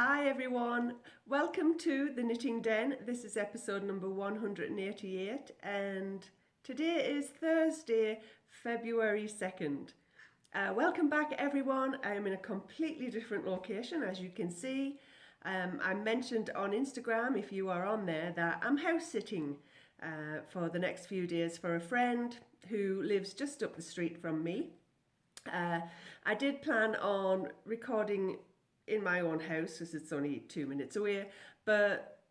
Hi everyone, welcome to the Knitting Den. This is episode number 188 and today is Thursday, February 2nd. Welcome back everyone. I'm in a completely different location as you can see. I mentioned on Instagram, if you are on there, that I'm house sitting for the next few days for a friend who lives just up the street from me. I did plan on recording in my own house because it's only 2 minutes away, but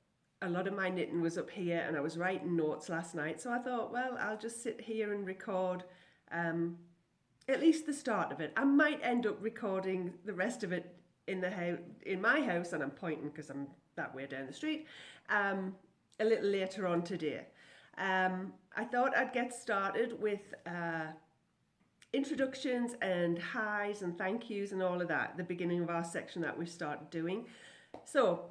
a lot of my knitting was up here and I was writing notes last night, so I thought, well, I'll just sit here and record at least the start of it. I might end up recording the rest of it in the house, in my house, and I'm pointing because I'm that way down the street, a little later on today. I thought I'd get started with introductions and highs and thank yous and all of that, the beginning of our section that we've started doing. So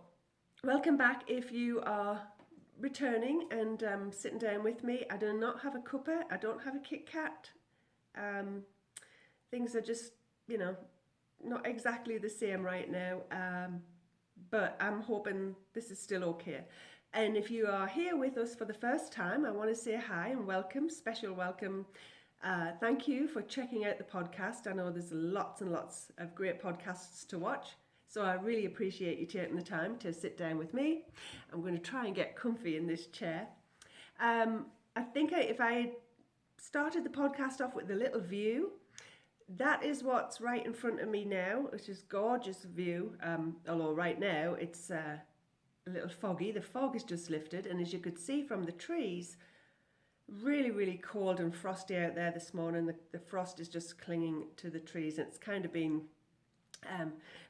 welcome back if you are returning and sitting down with me. I do not have a cuppa, I don't have a Kit Kat. Things are just, not exactly the same right now, but I'm hoping this is still okay. And if you are here with us for the first time, I want to say hi and welcome, special welcome. Thank you for checking out the podcast. I know there's lots and lots of great podcasts to watch, so I really appreciate you taking the time to sit down with me. I'm going to try and get comfy in this chair. I think if I started the podcast off with a little view, that is what's right in front of me now, which is a gorgeous view, although right now it's a little foggy. The fog is just lifted, and as you could see from the trees, really cold and frosty out there this morning. The frost is just clinging to the trees. It's kind of been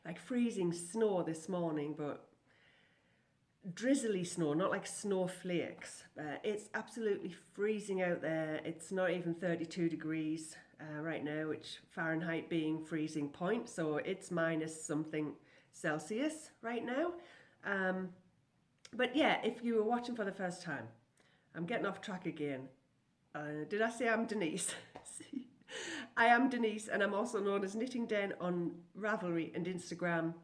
like freezing snow this morning, but drizzly snow, not like snowflakes. It's absolutely freezing out there. It's not even 32 degrees right now, which Fahrenheit being freezing point, so it's minus something Celsius right now. But yeah, if you were watching for the first time, I'm getting off track again. Did I say I'm Denise? I am Denise, and I'm also known as Knitting Den on Ravelry and Instagram.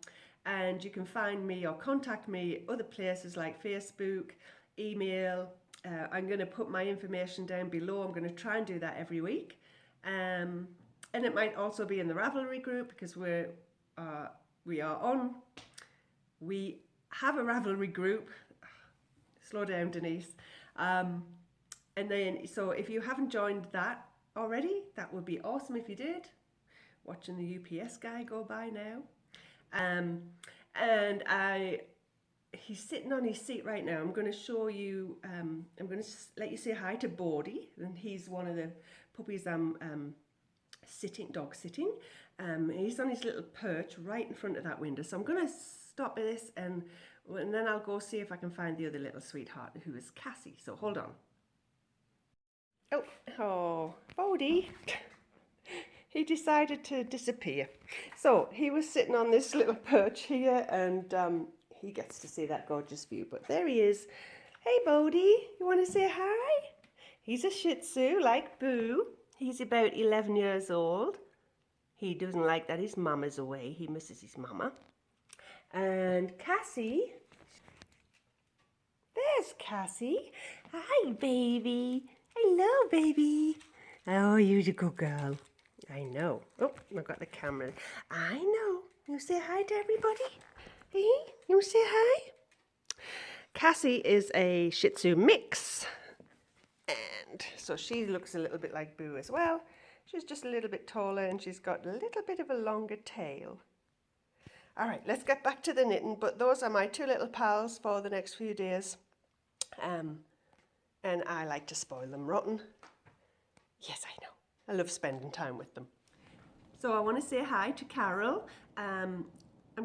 And you can find me or contact me other places like Facebook, email. I'm going to put my information down below. I'm going to try and do that every week. And it might also be in the Ravelry group because we have a Ravelry group. Slow down, Denise. And then, so if you haven't joined that already, that would be awesome if you did. Watching the UPS guy go by now. And he's sitting on his seat right now. I'm going to show you, I'm going to let you say hi to Bodhi. And he's one of the puppies I'm dog sitting. He's on his little perch right in front of that window. So I'm going to stop this and then I'll go see if I can find the other little sweetheart who is Cassie. So hold on. Oh, Bodhi. He decided to disappear. So he was sitting on this little perch here and he gets to see that gorgeous view. But there he is. Hey Bodhi, you want to say hi? He's a Shih Tzu like Boo. He's about 11 years old. He doesn't like that his mama's away. He misses his mama. And Cassie, there's Cassie. Hi, baby. Hello, baby. Oh, you're a good girl. I know. Oh, I've got the camera. I know. You say hi to everybody? Hey, you say hi? Cassie is a Shih Tzu mix. And so she looks a little bit like Boo as well. She's just a little bit taller and she's got a little bit of a longer tail. All right, let's get back to the knitting, but those are my two little pals for the next few days. And I like to spoil them rotten. Yes, I know. I love spending time with them. So I want to say hi to Carol. I'm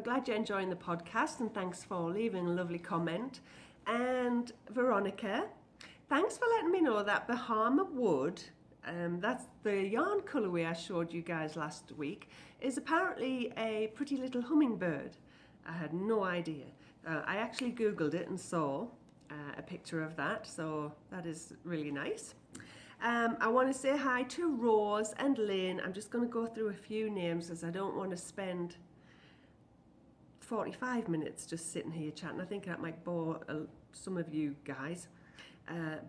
glad you're enjoying the podcast and thanks for leaving a lovely comment. And Veronica, thanks for letting me know that Bahama Wood, that's the yarn colourway I showed you guys last week, is apparently a pretty little hummingbird. I had no idea. I actually Googled it and saw a picture of that, so that is really nice. I want to say hi to Rose and Lynn. I'm just going to go through a few names as I don't want to spend 45 minutes just sitting here chatting. I think that might bore some of you guys.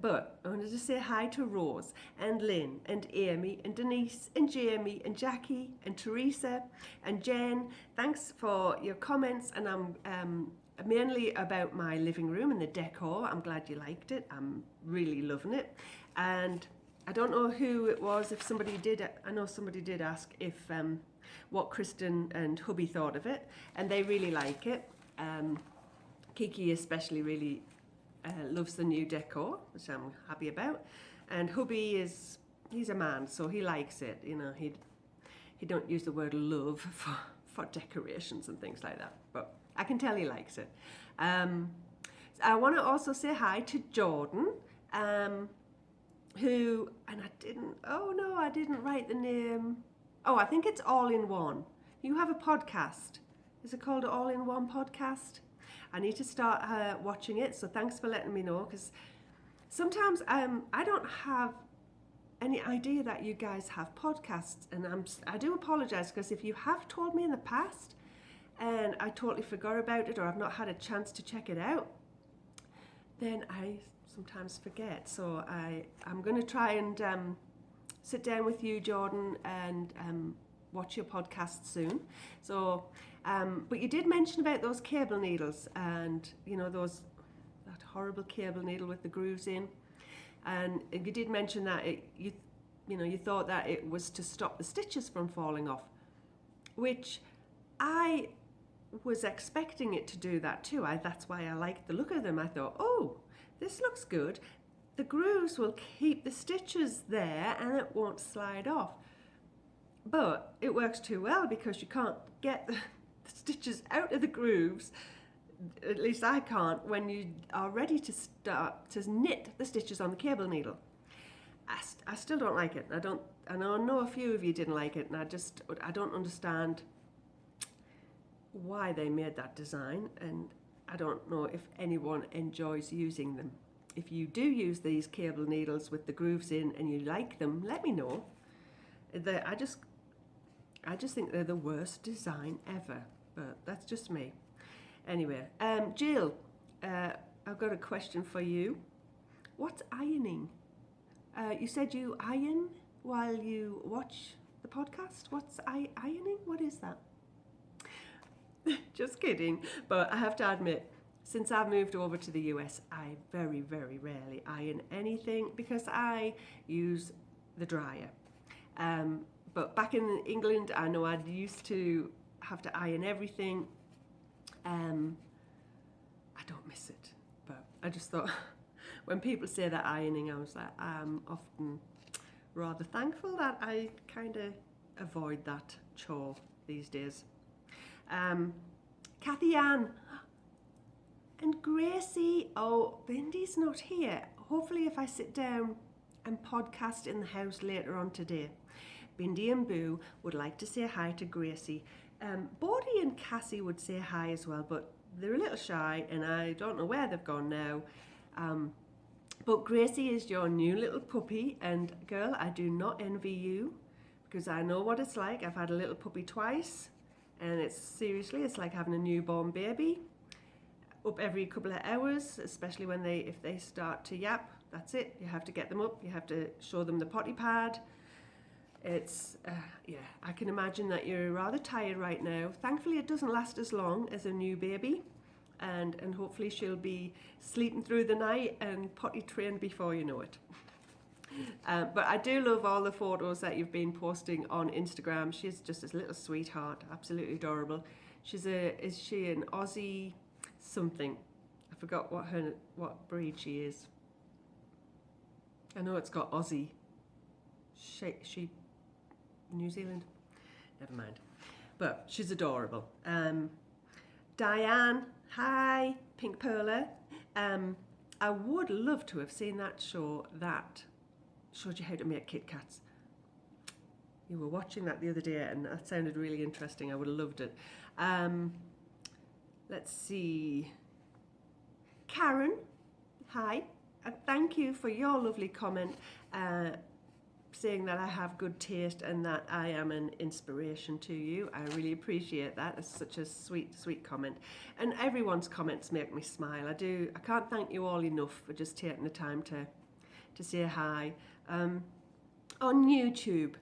But I wanted to say hi to Rose and Lynn and Amy and Denise and Jamie and Jackie and Teresa and Jen. Thanks for your comments, and I'm mainly about my living room and the decor. I'm glad you liked it. I'm really loving it. And I don't know who it was, if somebody did, I know somebody did ask if what Kristen and hubby thought of it, and they really like it. Kiki especially really loves the new decor, which I'm happy about, and hubby he's a man, so he likes it. You know, he don't use the word love for decorations and things like that, but I can tell he likes it. I want to also say hi to Jordan, who, and I didn't write the name. Oh, I think it's All in One. You have a podcast. Is it called All in One Podcast? I need to start watching it, so thanks for letting me know, because sometimes I don't have any idea that you guys have podcasts, and I do apologise, because if you have told me in the past and I totally forgot about it, or I've not had a chance to check it out, then I sometimes forget. So I'm going to try and sit down with you, Jordan, and watch your podcast soon. So, but you did mention about those cable needles, and you know, that horrible cable needle with the grooves in, and you did mention that you thought that it was to stop the stitches from falling off, which I was expecting it to do that too. That's why I liked the look of them. I thought, oh, this looks good. The grooves will keep the stitches there and it won't slide off. But it works too well, because you can't get the stitches out of the grooves, at least I can't, when you are ready to start to knit the stitches on the cable needle. I still don't like it. I know a few of you didn't like it, and I don't understand why they made that design, and I don't know if anyone enjoys using them. If you do use these cable needles with the grooves in and you like them, let me know. I just think they're the worst design ever, but that's just me. Anyway, Jill, I've got a question for you. What's ironing? You said you iron while you watch the podcast. What's ironing? What is that? Just kidding. But I have to admit, since I've moved over to the US, I very, very rarely iron anything, because I use the dryer. But back in England, I know I used to have to iron everything. I don't miss it, but I just thought when people say that ironing, I was like, I'm often rather thankful that I kind of avoid that chore these days. Kathy Ann and Gracie. Oh, Bindy's not here. Hopefully if I sit down and podcast in the house later on today, Bindi and Boo would like to say hi to Gracie. Bodie and Cassie would say hi as well, but they're a little shy and I don't know where they've gone now. But Gracie is your new little puppy, and girl, I do not envy you, because I know what it's like. I've had a little puppy twice, and it's like having a newborn baby. Up every couple of hours, especially if they start to yap. That's it. You have to get them up. You have to show them the potty pad. It's I can imagine that you're rather tired right now. Thankfully, it doesn't last as long as a new baby, and hopefully she'll be sleeping through the night and potty trained before you know it. But I do love all the photos that you've been posting on Instagram. She's just a little sweetheart, absolutely adorable. Is she an Aussie something? I forgot what breed she is. I know it's got Aussie. She New Zealand. Never mind. But she's adorable. Diane, hi, Pink Perla. I would love to have seen that show that showed you how to make Kit Kats. You were watching that the other day and that sounded really interesting. I would have loved it. Let's see. Karen, hi. Thank you for your lovely comment. saying that I have good taste and that I am an inspiration to you. I really appreciate that. It's such a sweet, sweet comment. And everyone's comments make me smile. I can't thank you all enough for just taking the time to say hi. On YouTube,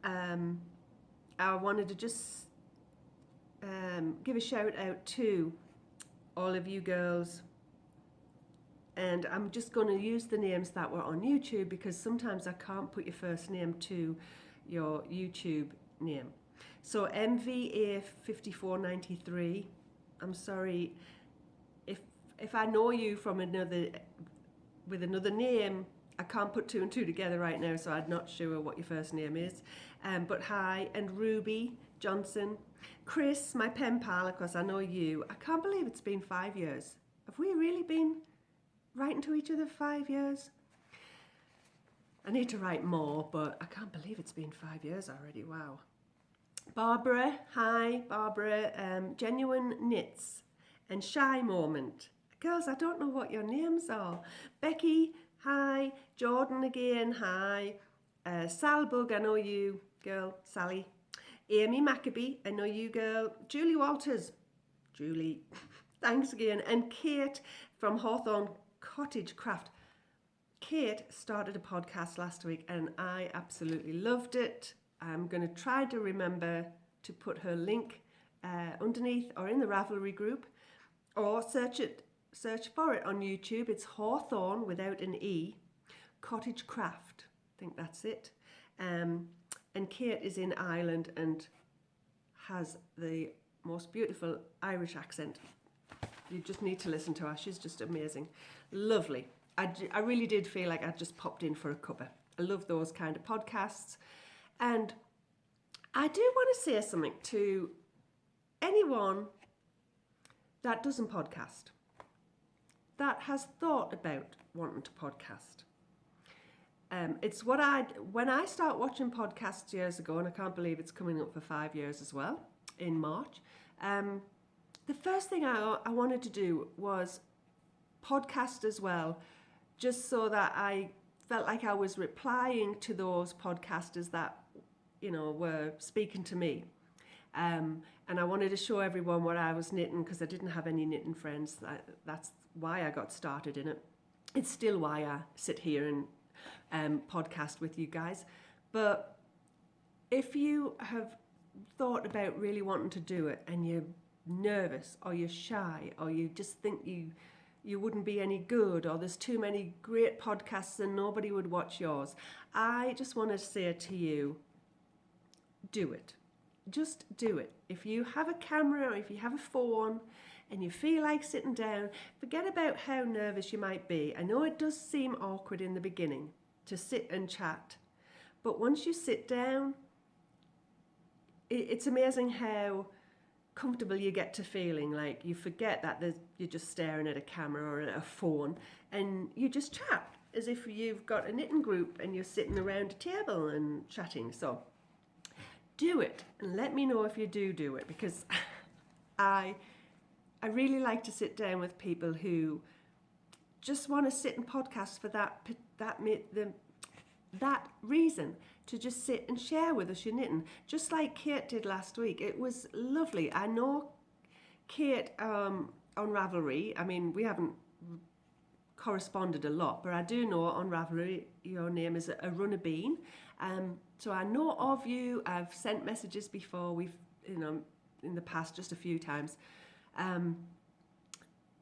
I wanted to just give a shout out to all of you girls. And I'm just going to use the names that were on YouTube because sometimes I can't put your first name to your YouTube name. So MVA5493, I'm sorry if I know you from with another name. I can't put two and two together right now, so I'm not sure what your first name is. But hi, and Ruby Johnson, Chris, my pen pal, of course I know you. I can't believe it's been 5 years. Have we really been writing to each other 5 years? I need to write more, but I can't believe it's been 5 years already. Wow. Barbara, hi, Barbara, Genuine Knits, and Shy Moment. Girls, I don't know what your names are. Becky, hi. Jordan again, hi. Salbug, I know you, girl, Sally. Amy Maccabee, I know you, girl. Julie Walters, Julie, thanks again. And Kate from Hawthorne Cottage Craft. Kate started a podcast last week and I absolutely loved it. I'm going to try to remember to put her link underneath or in the Ravelry group, or search for it on YouTube. It's Hawthorne without an E, Cottage Craft. I think that's it. And Kate is in Ireland and has the most beautiful Irish accent. You just need to listen to her. She's just amazing. Lovely. I really did feel like I just popped in for a cuppa. I love those kind of podcasts. And I do want to say something to anyone that doesn't podcast, that has thought about wanting to podcast. It's when I start watching podcasts years ago, and I can't believe it's coming up for 5 years as well in March. The first thing I wanted to do was podcast as well, just so that I felt like I was replying to those podcasters that, were speaking to me. And I wanted to show everyone what I was knitting because I didn't have any knitting friends. That's why I got started in it. It's still why I sit here and podcast with you guys. But if you have thought about really wanting to do it and you're nervous or you're shy or you just think you wouldn't be any good, or there's too many great podcasts and nobody would watch yours, I just want to say to you, do it. Just do it. If you have a camera or if you have a phone and you feel like sitting down, forget about how nervous you might be. I know it does seem awkward in the beginning to sit and chat, but once you sit down, it's amazing how comfortable you get to feeling. Like you forget that you're just staring at a camera or at a phone, and you just chat as if you've got a knitting group and you're sitting around a table and chatting. So do it and let me know if you do it, because I really like to sit down with people who just want to sit and podcast for that reason, to just sit and share with us your knitting, just like Kate did last week. It was lovely. I know Kate on Ravelry, I mean, we haven't corresponded a lot, but I do know on Ravelry your name is a runner bean. So I know of you. I've sent messages before. We've, in the past, just a few times.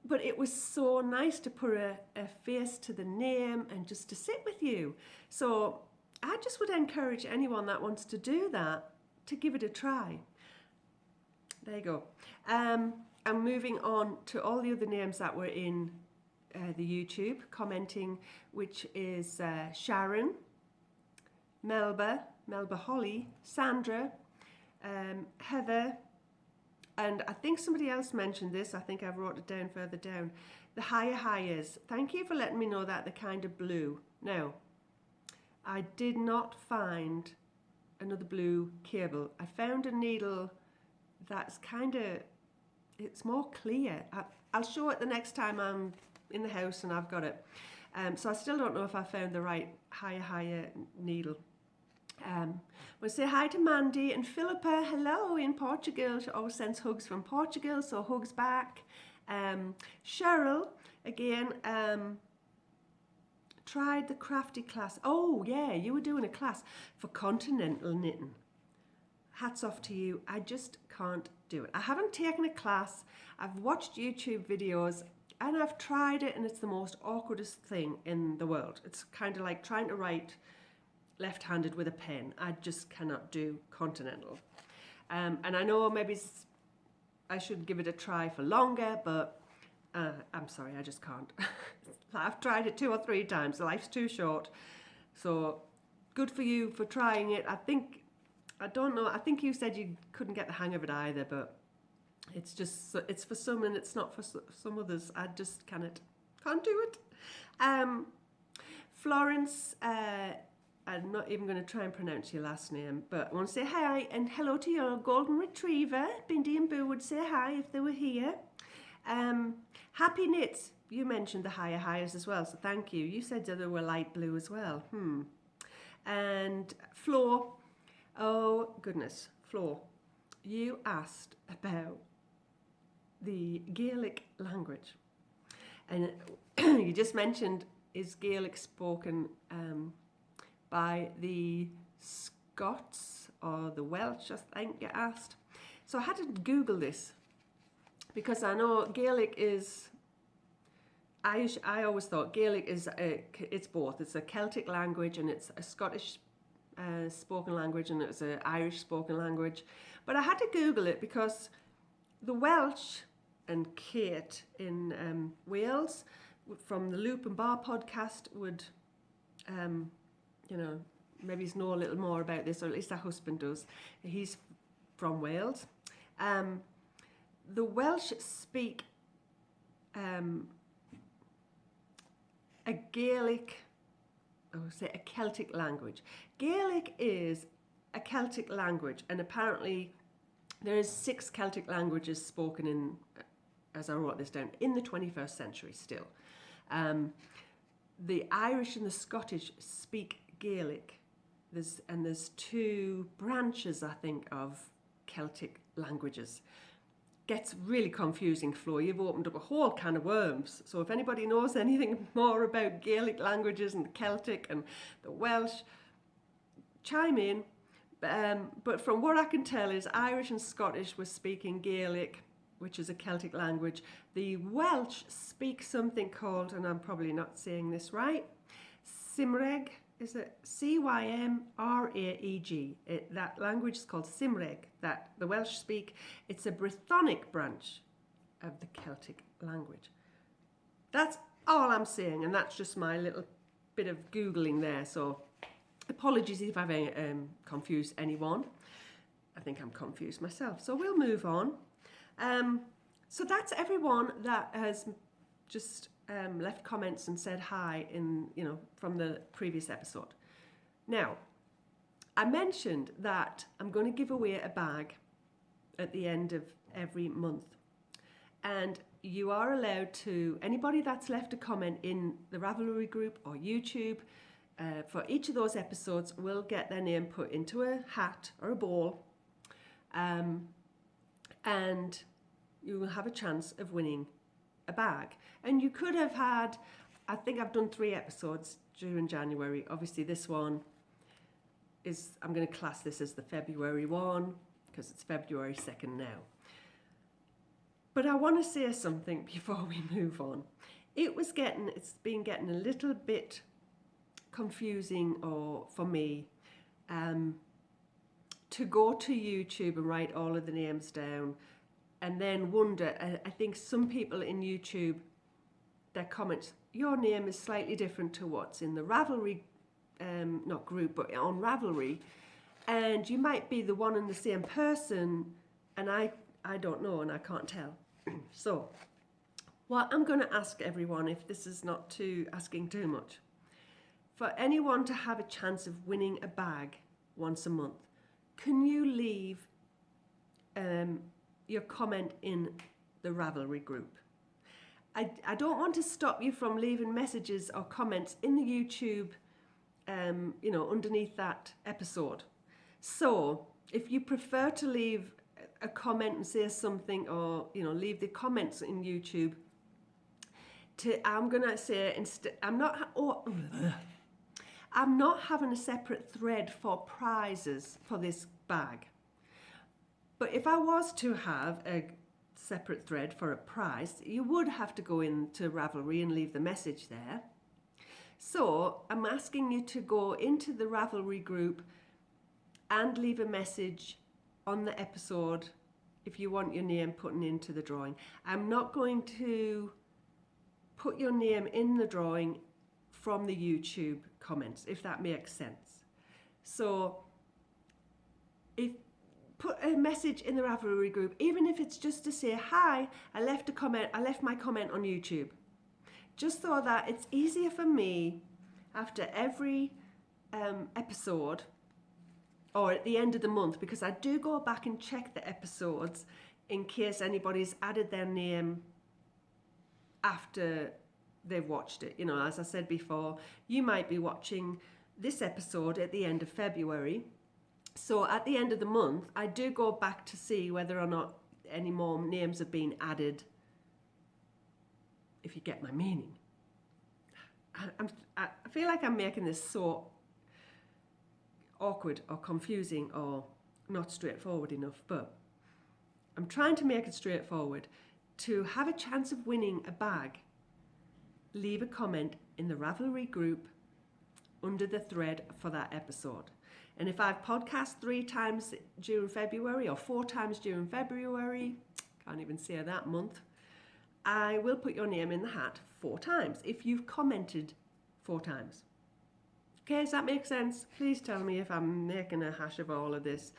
But it was so nice to put a face to the name and just to sit with you. So I just would encourage anyone that wants to do that to give it a try. There you go. I'm moving on to all the other names that were in the YouTube commenting, which is Sharon, Melba Holly, Sandra, Heather, and I think somebody else mentioned this. I think I wrote it down further down. The Highers. Thank you for letting me know that they're kind of blue. Now, I did not find another blue cable. I found a needle that's it's more clear. I'll show it the next time I'm in the house and I've got it. So I still don't know if I found the right higher needle. We'll say hi to Mandy and Philippa. Hello in Portugal. She always sends hugs from Portugal, so hugs back. Cheryl, again, tried the crafty class. Oh, yeah, you were doing a class for continental knitting. Hats off to you. I just can't do it. I haven't taken a class. I've watched YouTube videos and I've tried it, and it's the most awkwardest thing in the world. It's kind of like trying to write left-handed with a pen. I just cannot do continental. And I know maybe I should give it a try for longer, but I'm sorry, I just can't. I've tried it 2 or 3 times. Life's too short. So good for you for trying it. I don't know. I think you said you couldn't get the hang of it either, but it's just, it's for some and it's not for some others. I just can't do it. Florence, I'm not even going to try and pronounce your last name, but I want to say hi and hello to your golden retriever. Bindi and Boo would say hi if they were here. Happy Knits, you mentioned the hires as well, so thank you. You said that they were light blue as well. And Flo, oh goodness, Flo, you asked about the Gaelic language. And you just mentioned, is Gaelic spoken by the Scots or the Welsh, I think you asked. So I had to Google this because I know Gaelic is, I always thought Gaelic is, it's both. It's a Celtic language and it's a Scottish spoken language and it's an Irish spoken language. But I had to Google it because the Welsh and Kate in Wales from the Loop and Bar podcast would, you know, maybe know a little more about this, or at least her husband does. He's from Wales. The Welsh speak a Gaelic, a Celtic language. Gaelic is a Celtic language, and apparently there is 6 Celtic languages spoken in, as I wrote this down, in the 21st century still. The Irish and the Scottish speak Gaelic. There's 2 branches, I think, of Celtic languages. Gets really confusing, Flo. You've opened up a whole can of worms. So if anybody knows anything more about Gaelic languages and the Celtic and the Welsh, chime in. But from what I can tell is Irish and Scottish were speaking Gaelic, which is a Celtic language. The Welsh speak something called, and I'm probably not saying this right, Cymraeg. Is it Cymraeg? That language is called Cymraeg, that the Welsh speak. It's a Brythonic branch of the Celtic language. That's all I'm saying, and that's just my little bit of Googling there. So apologies if I've confused anyone. I think I'm confused myself. So we'll move on. So that's everyone that has just left comments and said hi in, from the previous episode. Now, I mentioned that I'm going to give away a bag at the end of every month. And you are allowed to, anybody that's left a comment in the Ravelry group or YouTube, for each of those episodes will get their name put into a hat or a bowl. And you will have a chance of winning a bag. And you could have had, I think I've done 3 episodes during January. Obviously this one is, I'm going to class this as the February one because it's February 2nd now. But I want to say something before we move on. It's been getting a little bit confusing for me to go to YouTube and write all of the names down and then wonder, I think some people in YouTube, their comments, your name is slightly different to what's in the Ravelry, not group, but on Ravelry, and you might be the one and the same person, and I don't know and I can't tell. So, what I'm going to ask everyone, if this is not asking too much, for anyone to have a chance of winning a bag once a month, can you leave your comment in the Ravelry group? I don't want to stop you from leaving messages or comments in the YouTube underneath that episode. So if you prefer to leave a comment and say something, or leave the comments in YouTube, I'm gonna say I'm not having a separate thread for prizes for this bag. But if I was to have a separate thread for a prize, you would have to go into Ravelry and leave the message there. So I'm asking you to go into the Ravelry group and leave a message on the episode if you want your name put into the drawing. I'm not going to put your name in the drawing from the YouTube comments, if that makes sense. So put a message in the Ravelry group, even if it's just to say, hi, I left my comment on YouTube. Just so that it's easier for me after every episode, or at the end of the month, because I do go back and check the episodes in case anybody's added their name after they've watched it. As I said before, you might be watching this episode at the end of February. So at the end of the month, I do go back to see whether or not any more names have been added, if you get my meaning. I feel like I'm making this so awkward or confusing or not straightforward enough, but I'm trying to make it straightforward. To have a chance of winning a bag, leave a comment in the Ravelry group under the thread for that episode. And if I've podcast 3 times during February or 4 times during February, can't even say that month, I will put your name in the hat 4 times if you've commented 4 times. Okay, does that make sense? Please tell me if I'm making a hash of all of this.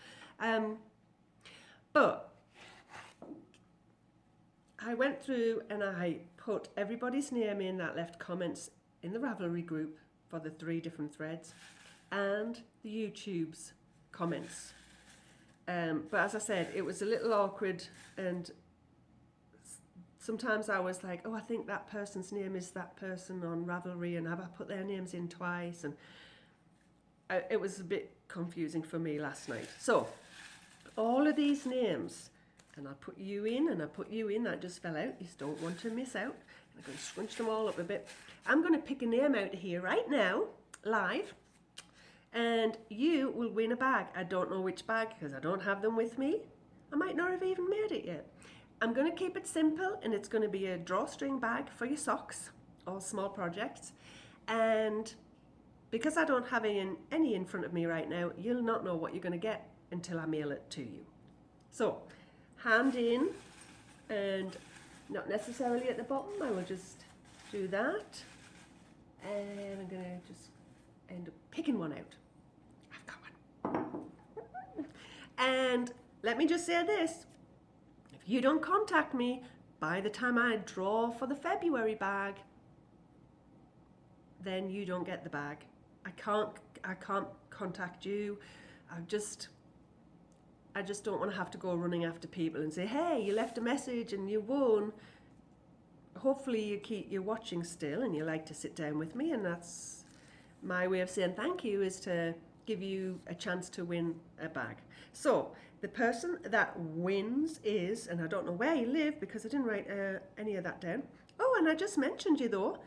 But I went through and I put everybody's name in that left comments in the Ravelry group for the 3 different threads, and the YouTube's comments. But as I said, it was a little awkward, and sometimes I was like, I think that person's name is that person on Ravelry, and have I put their names in twice? And it was a bit confusing for me last night. So all of these names, and I put you in and I put you in, that just fell out. You don't want to miss out. I'm going to scrunch them all up a bit. I'm going to pick a name out here right now, live, and you will win a bag. I don't know which bag because I don't have them with me. I might not have even made it yet. I'm going to keep it simple, and it's going to be a drawstring bag for your socks, all small projects. And because I don't have any in front of me right now, you'll not know what you're going to get until I mail it to you. So, hand in, and not necessarily at the bottom. I will just do that, and I'm going to just end up picking one out. I've got one. And let me just say this. If you don't contact me by the time I draw for the February bag, then you don't get the bag. I can't contact you. I just don't want to have to go running after people and say, hey, you left a message and you won. Hopefully you're watching still and you like to sit down with me, and that's my way of saying thank you, is to give you a chance to win a bag. So the person that wins is, and I don't know where you live because I didn't write any of that down. Oh, and I just mentioned you though.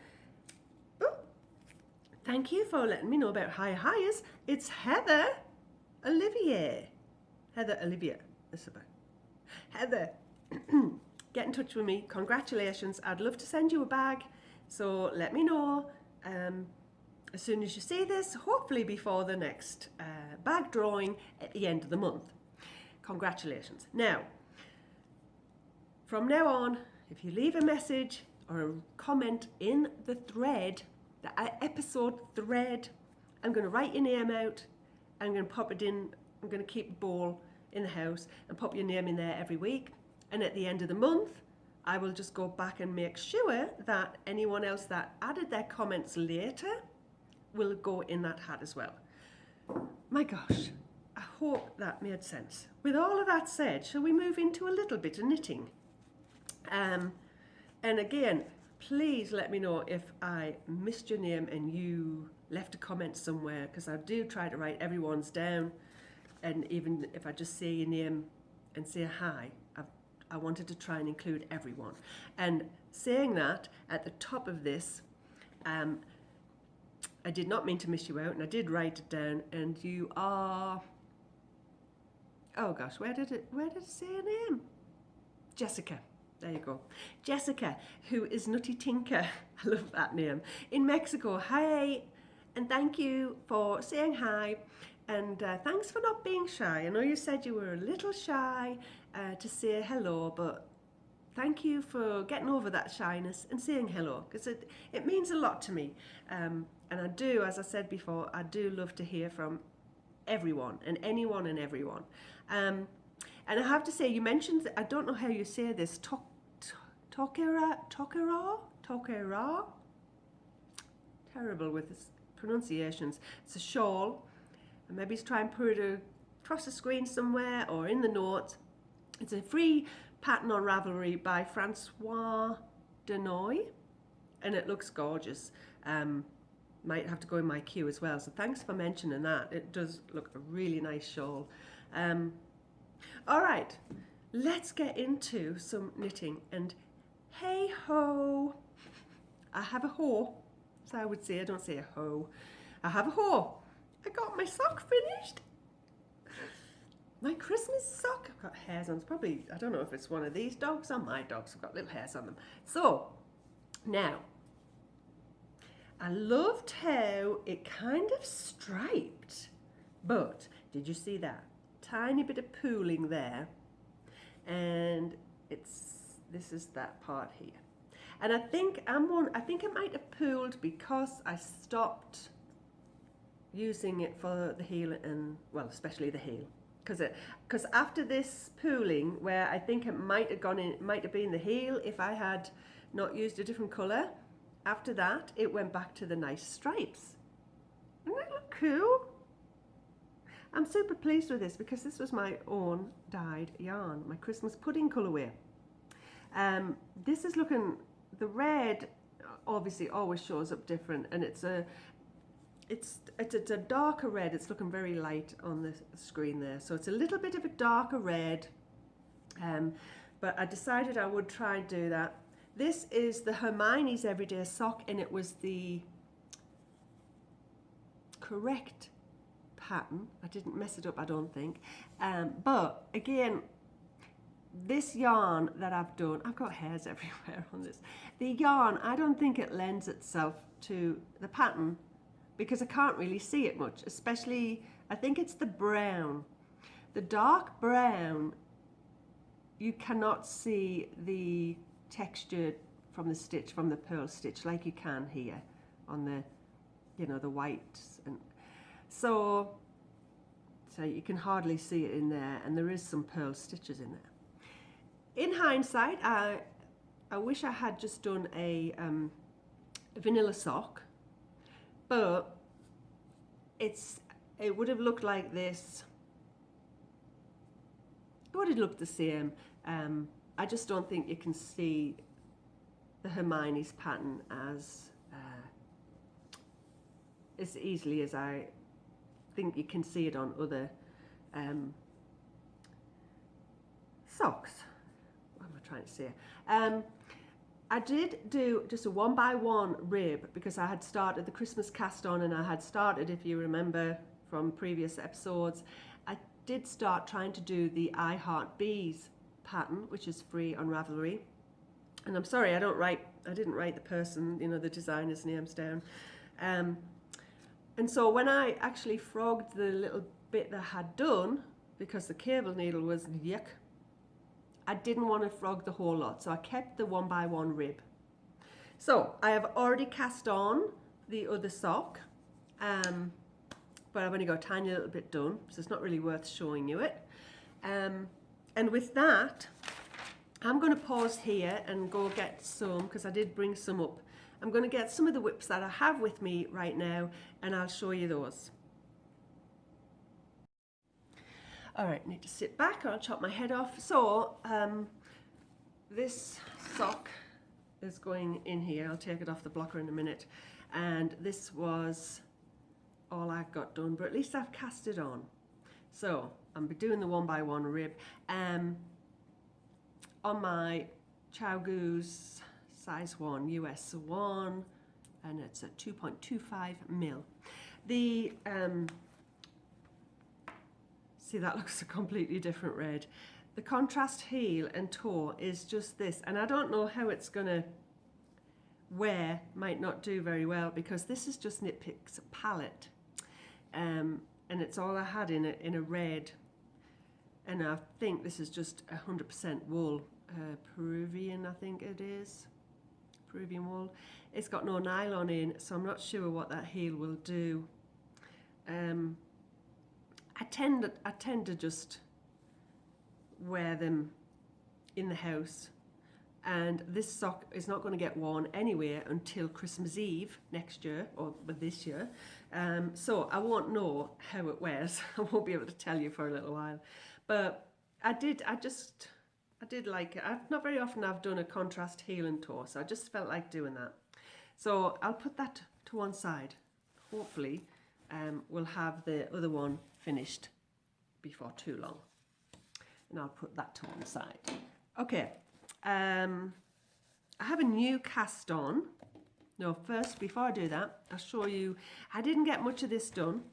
Oh, thank you for letting me know about hires. It's Heather Olivier. Heather Olivia, that's about. Heather, get in touch with me. Congratulations. I'd love to send you a bag. So let me know as soon as you see this, hopefully before the next bag drawing at the end of the month. Congratulations. Now, from now on, if you leave a message or a comment in the thread, the episode thread, I'm going to write your name out. I'm going to pop it in. I'm going to keep a bowl in the house and pop your name in there every week. And at the end of the month, I will just go back and make sure that anyone else that added their comments later will go in that hat as well. My gosh, I hope that made sense. With all of that said, shall we move into a little bit of knitting? And again, please let me know if I missed your name and you left a comment somewhere, because I do try to write everyone's down, and even if I just say your name and say hi, I wanted to try and include everyone. And saying that, at the top of this, I did not mean to miss you out, and I did write it down, and you are, oh gosh, where did it say your name? Jessica. There you go. Jessica, who is Nutty Tinker. I love that name. In Mexico. Hi, and thank you for saying hi, and thanks for not being shy. I know you said you were a little shy to say hello, but thank you for getting over that shyness and saying hello, because it means a lot to me. And I do, as I said before, I do love to hear from everyone and anyone and everyone. And I have to say, you mentioned, I don't know how you say this, Tokera? Terrible with this pronunciations. It's a shawl, and maybe try and put it across the screen somewhere or in the notes. It's a free pattern on Ravelry by Francois Denoy, and it looks gorgeous. Might have to go in my queue as well, so thanks for mentioning that. It does look a really nice shawl. All right, let's get into some knitting, and hey ho, I have a hoe, so I would say, I don't say a hoe, I have a hoe. I got my sock finished. My Christmas sock. I've got hairs on. It's probably, I don't know if it's one of these dogs or my dogs. I've got little hairs on them. So, now, I loved how it kind of striped. But, did you see that? Tiny bit of pooling there. And this is that part here. And I think it might have pooled because I stopped using it for the heel and, well, especially the heel. Because after this pooling, where I think it might have gone in, it might have been the heel if I had not used a different colour. After that, it went back to the nice stripes. Doesn't that look cool? I'm super pleased with this because this was my own dyed yarn, my Christmas pudding colourway. This is looking, the red obviously always shows up different, and it's a darker red. It's looking very light on the screen there, so it's a little bit of a darker red, but I decided I would try and do that. This is the Hermione's Everyday Sock, and it was the correct pattern. I didn't mess it up, I don't think, but again, this yarn that I've done, I've got hairs everywhere on this. The yarn, I don't think it lends itself to the pattern, because I can't really see it much, especially, I think it's the brown. The dark brown, you cannot see the texture from the stitch, from the pearl stitch, like you can here on the, you know, the whites. And so you can hardly see it in there, and there is some pearl stitches in there. In hindsight, I wish I had just done a vanilla sock, but it would have looked like this. It would have looked the same. I just don't think you can see the Hermione's pattern as easily as I think you can see it on other socks. What am I trying to say? I did do just a 1x1 rib because I had started the Christmas cast on, and I had started, if you remember from previous episodes, I did start trying to do the I Heart Bees pattern, which is free on Ravelry. And I'm sorry, I didn't write the person, you know, the designer's names down. And so when I actually frogged the little bit that I had done, because the cable needle was yuck, I didn't want to frog the whole lot, so I kept the 1x1 rib. So I have already cast on the other sock, but I've only got a tiny little bit done, so it's not really worth showing you it. And with that, I'm going to pause here and go get some, because I did bring some up. I'm going to get some of the whips that I have with me right now, and I'll show you those. All right, need to sit back or I'll chop my head off. So this sock is going in here. I'll take it off the blocker in a minute. And this was all I got done, but at least I've cast it on. So I'm doing the 1x1 rib on my Chow Goose size 1 US 1, and it's a 2.25 mil. The see, that looks a completely different red. The contrast heel and toe is just this, and I don't know how it's gonna wear. Might not do very well because this is just Knit Picks palette, and it's all I had in a red, and I think this is just 100% wool, Peruvian, I think it is, Peruvian wool. It's got no nylon in, so I'm not sure what that heel will do. I tend to just wear them in the house, and this sock is not going to get worn anywhere until Christmas Eve next year, or this year, so I won't know how it wears. I won't be able to tell you for a little while, but I did like it. Not very often I've done a contrast heel and toe, so I just felt like doing that. So I'll put that to one side. Hopefully we'll have the other one finished before too long, and I'll put that to one side. Okay, I have a new cast on. No, first, before I do that, I'll show you, I didn't get much of this done.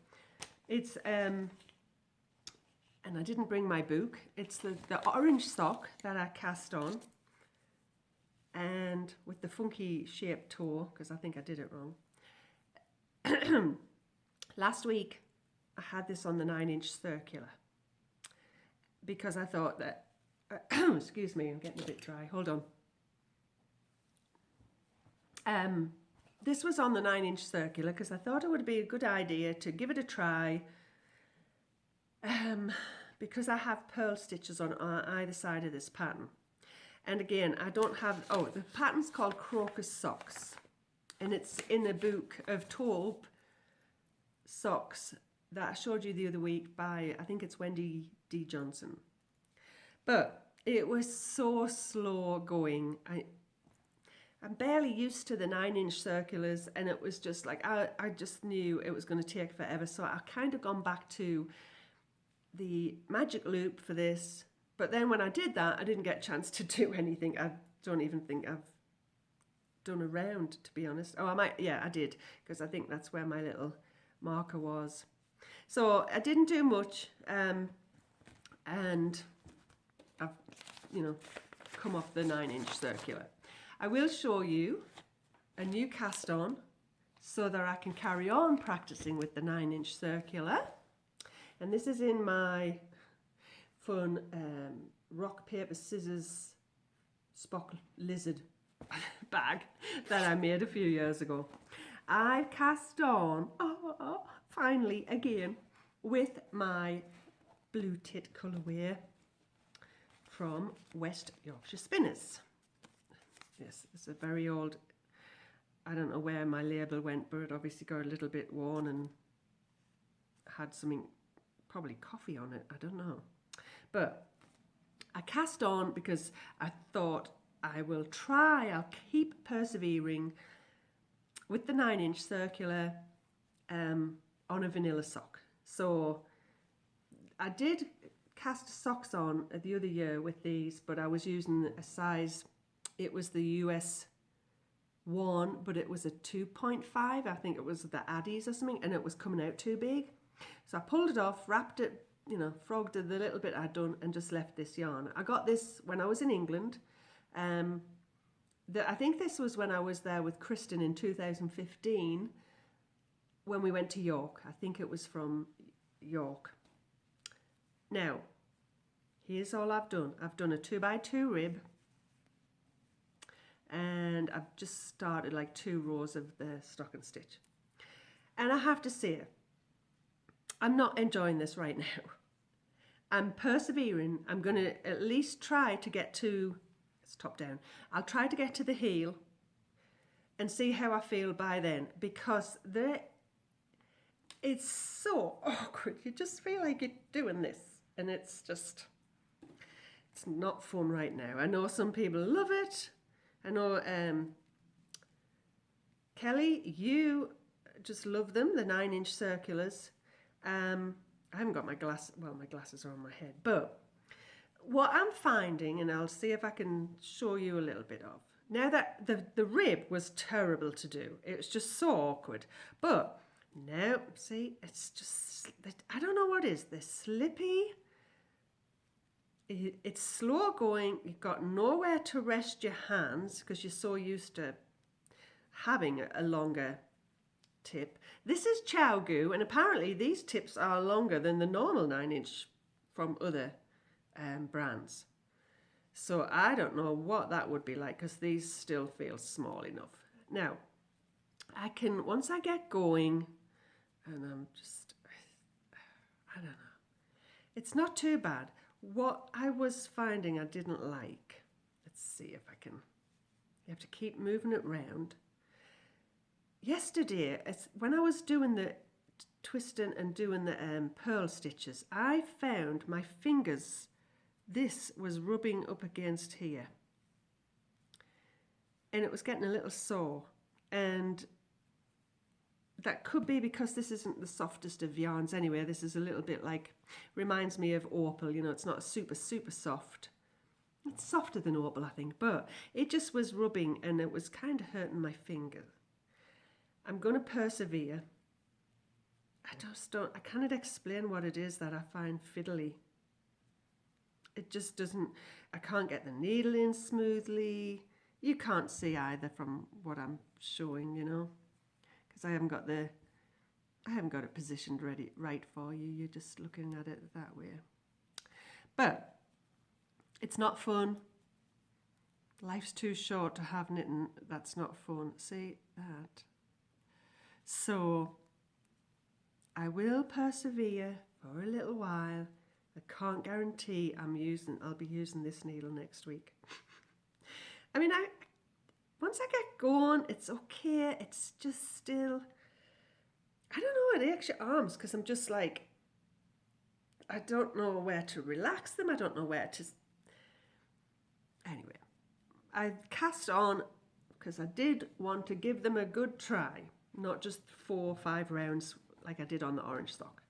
It's and I didn't bring my book. It's the orange sock that I cast on, and with the funky shaped toe, because I think I did it wrong. Last week I had this on the 9-inch circular because I thought that excuse me, I'm getting a bit dry, hold on. This was on the 9-inch circular because I thought it would be a good idea to give it a try, because I have pearl stitches on either side of this pattern. And again, I don't have, the pattern's called Crocus Socks, and it's in a book of taupe socks that I showed you the other week by, I think it's Wendy D. Johnson. But it was so slow going. I'm barely used to the 9-inch circulars, and it was just like, I just knew it was going to take forever. So I kind of gone back to the magic loop for this. But then when I did that, I didn't get a chance to do anything. I don't even think I've done a round, to be honest. Oh, I might, yeah, I did, because I think that's where my little marker was. So I didn't do much, and I've, come off the 9-inch circular. I will show you a new cast on so that I can carry on practicing with the 9-inch circular. And this is in my fun rock, paper, scissors, Spock lizard bag that I made a few years ago. I cast on, finally again, with my blue tit colourway from West Yorkshire Spinners. Yes, it's a very old, I don't know where my label went, but it obviously got a little bit worn and had something, probably coffee on it, I don't know. But I cast on because I thought I'll keep persevering with the 9-inch circular on a vanilla sock. So I did cast socks on the other year with these, but I was using a size, it was the US 1, but it was a 2.5, I think it was the Addies or something, and it was coming out too big. So I pulled it off, wrapped it, frogged it the little bit I'd done, and just left this yarn. I got this when I was in England. I think this was when I was there with Kristen in 2015, when we went to York. I think it was from York. Now, here's all I've done. I've done a 2x2 rib, and I've just started like 2 rows of the stocking stitch. And I have to say, I'm not enjoying this right now. I'm persevering. I'm going to at least try to get to, it's top down, I'll try to get to the heel and see how I feel by then, because it's so awkward. You just feel like you're doing this, and it's not fun right now. I know some people love it. I know Kelly, you just love them, the 9-inch circulars. I haven't got my glasses are on my head, but what I'm finding, and I'll see if I can show you a little bit of, now that the rib was terrible to do, it was just so awkward, but now, see, it's just, I don't know what it is, they're slippy, it's slow going, you've got nowhere to rest your hands because you're so used to having a longer tip. This is Chow Goo, and apparently these tips are longer than the normal 9-inch from other brands. So I don't know what that would be like because these still feel small enough. Now, once I get going, and I don't know, it's not too bad. What I was finding I didn't like, let's see if I can, you have to keep moving it round. Yesterday, when I was doing the twisting and doing the pearl stitches, I found my fingers, this was rubbing up against here. And it was getting a little sore. And that could be because this isn't the softest of yarns anyway. This is a little bit like, reminds me of Opal, you know, it's not super, super soft. It's softer than Opal, I think, but it just was rubbing and it was kind of hurting my finger. I'm going to persevere. I cannot explain what it is that I find fiddly. It just doesn't, I can't get the needle in smoothly. You can't see either from what I'm showing, you know, because I haven't got it positioned right for you. You're just looking at it that way. But it's not fun. Life's too short to have knitting that's not fun. See that? So I will persevere for a little while. I can't guarantee I'll be using this needle next week. I mean, once I get going, it's okay. It's just still, I don't know, it aches your arms because I'm just like, I don't know where to relax them. I don't know where to, anyway, I cast on because I did want to give them a good try. Not just 4 or 5 rounds like I did on the orange sock.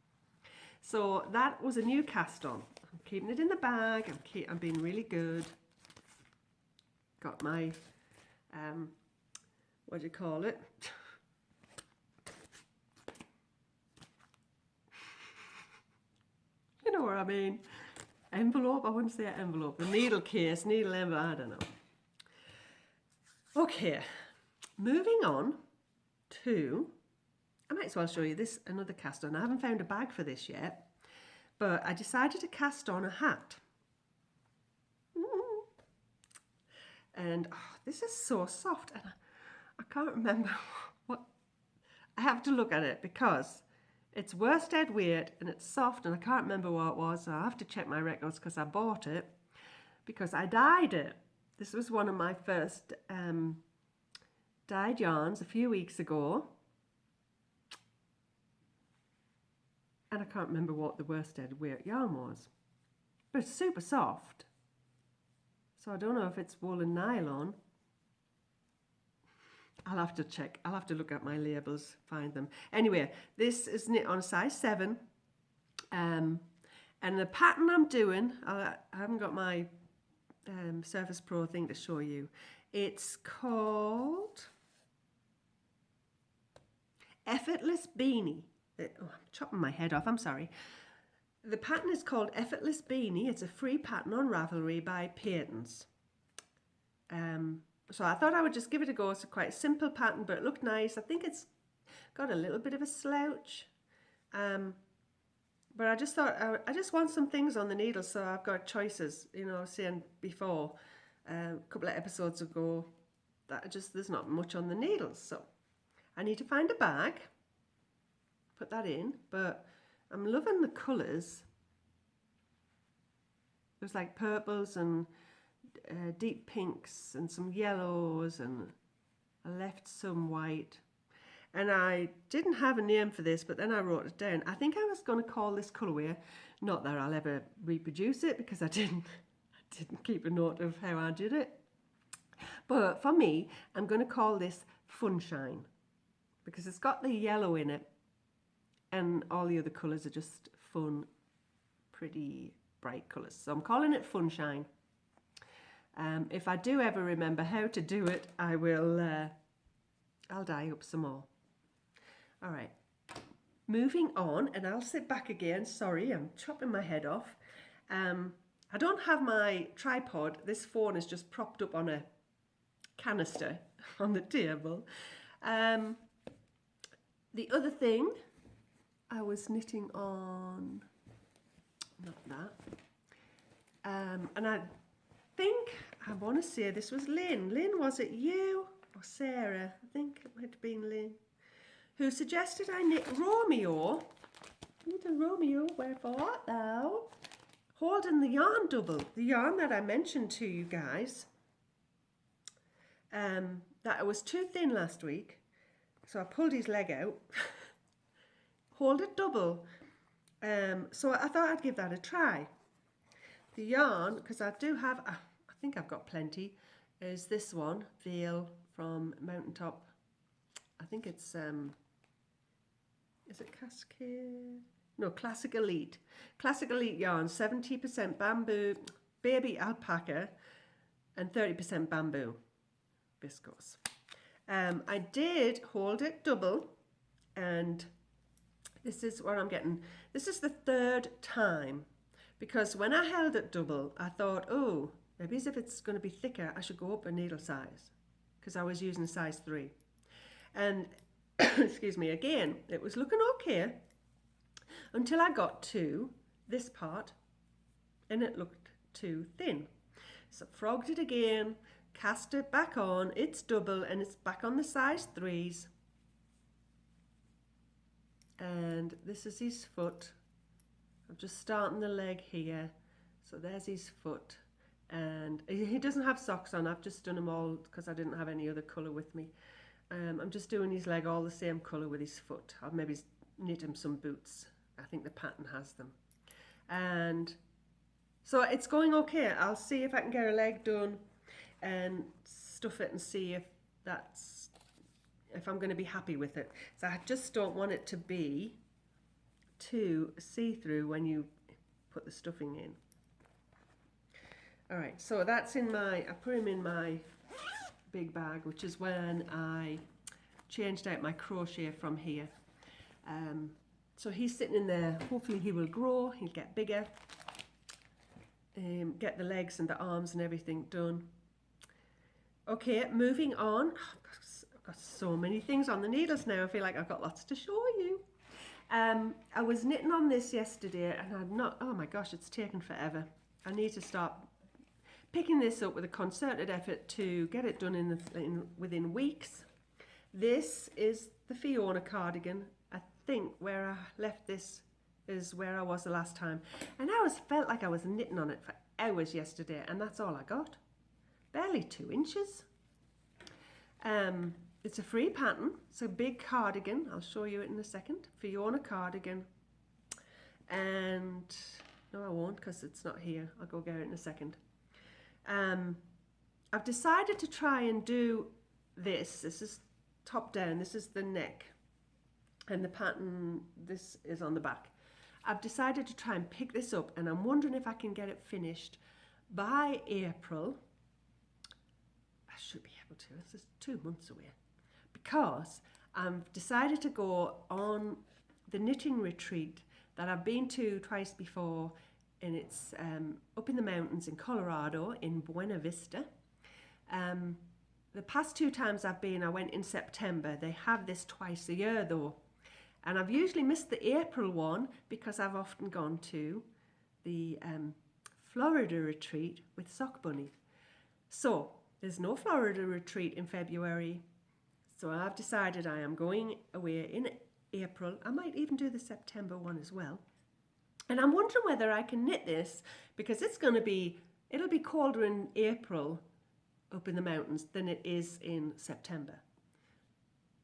So that was a new cast on. I'm keeping it in the bag. I'm being really good. Got my, what do you call it? You know what I mean. Envelope, I wouldn't say envelope. The needle case, needle envelope, I don't know. Okay, moving on. I might as well show you this, another cast on. I haven't found a bag for this yet, but I decided to cast on a hat. And this is so soft, and I can't remember what, I have to look at it because it's worsted weight and it's soft and I can't remember what it was, so I have to check my records because I bought it because I dyed it. This was one of my first dyed yarns a few weeks ago, and I can't remember what the worsted weight yarn was, but it's super soft, so I don't know if it's wool and nylon. I'll have to check. I'll have to look at my labels, find them. Anyway, this is knit on size 7, and the pattern I'm doing, I haven't got my Surface Pro thing to show you. It's called Effortless Beanie. Oh, I'm chopping my head off, I'm sorry. The pattern is called Effortless Beanie. It's a free pattern on Ravelry by Payton's. So I thought I would just give it a go. It's a quite simple pattern, but it looked nice. I think it's got a little bit of a slouch. But I just thought, I just want some things on the needle, so I've got choices, you know, saying before, a couple of episodes ago, that there's not much on the needles, so I need to find a bag, put that in, but I'm loving the colours. There's like purples and deep pinks and some yellows, and I left some white. And I didn't have a name for this, but then I wrote it down. I think I was going to call this colourway, not that I'll ever reproduce it because I didn't keep a note of how I did it. But for me, I'm going to call this Funshine. because it's got the yellow in it, and all the other colours are just fun, pretty bright colours. So I'm calling it Funshine. If I do ever remember how to do it, I will, I'll dye up some more. All right, moving on, and I'll sit back again. Sorry, I'm chopping my head off. I don't have my tripod. This phone is just propped up on a canister on the table. The other thing I was knitting on, not that, and I think, I want to say this was Lynn. Lynn, was it you or Sarah? I think it might have been Lynn, who suggested I knit Romeo. Little Romeo, wherefore art thou? Holding the yarn double, the yarn that I mentioned to you guys, that it was too thin last week, so I pulled his leg out. Hold it double. So I thought I'd give that a try. The yarn, because I do have, I think I've got plenty, is this one, Veil from Mountaintop. I think it's, is it Cascade? No, Classic Elite. Classic Elite yarn, 70% bamboo, baby alpaca, and 30% bamboo viscose. I did hold it double, and this is what I'm getting. This is the third time, because when I held it double, I thought, oh, maybe as if it's going to be thicker, I should go up a needle size, because I was using size 3. And, excuse me, again, it was looking okay until I got to this part, and it looked too thin. So frogged it again, cast it back on, it's double, and it's back on the size 3s. And this is his foot. I'm just starting the leg here. So there's his foot. And he doesn't have socks on. I've just done them all because I didn't have any other colour with me. I'm just doing his leg all the same colour with his foot. I'll maybe knit him some boots. I think the pattern has them. And so it's going okay. I'll see if I can get a leg done and stuff it and see if I'm going to be happy with it. So I just don't want it to be too see-through when you put the stuffing in. All right, so that's in my, I put him in my big bag, which is when I changed out my crochet from here. So he's sitting in there. Hopefully he will grow, he'll get bigger, get the legs and the arms and everything done. Okay, moving on. I've got so many things on the needles now. I feel like I've got lots to show you. I was knitting on this yesterday, and I'd not, oh my gosh, it's taken forever. I need to start picking this up with a concerted effort to get it done within weeks. This is the Fiona cardigan. I think where I left this is where I was the last time. And I felt like I was knitting on it for hours yesterday, and that's all I got. Barely 2 inches. It's a free pattern. It's a big cardigan. I'll show you it in a second. Fiona cardigan. And no, I won't, because it's not here. I'll go get it in a second. I've decided to try and do this. This is top down. This is the neck. And the pattern, this is on the back. I've decided to try and pick this up, and I'm wondering if I can get it finished by April. I should be able to. This is 2 months away. Because I've decided to go on the knitting retreat that I've been to twice before, and it's up in the mountains in Colorado, in Buena Vista. The past 2 times I've been, I went in September. They have this twice a year though. And I've usually missed the April one because I've often gone to the Florida retreat with Sock Bunny. So there's no Florida retreat in February. So I've decided I am going away in April. I might even do the September one as well. And I'm wondering whether I can knit this, because it'll be colder in April up in the mountains than it is in September.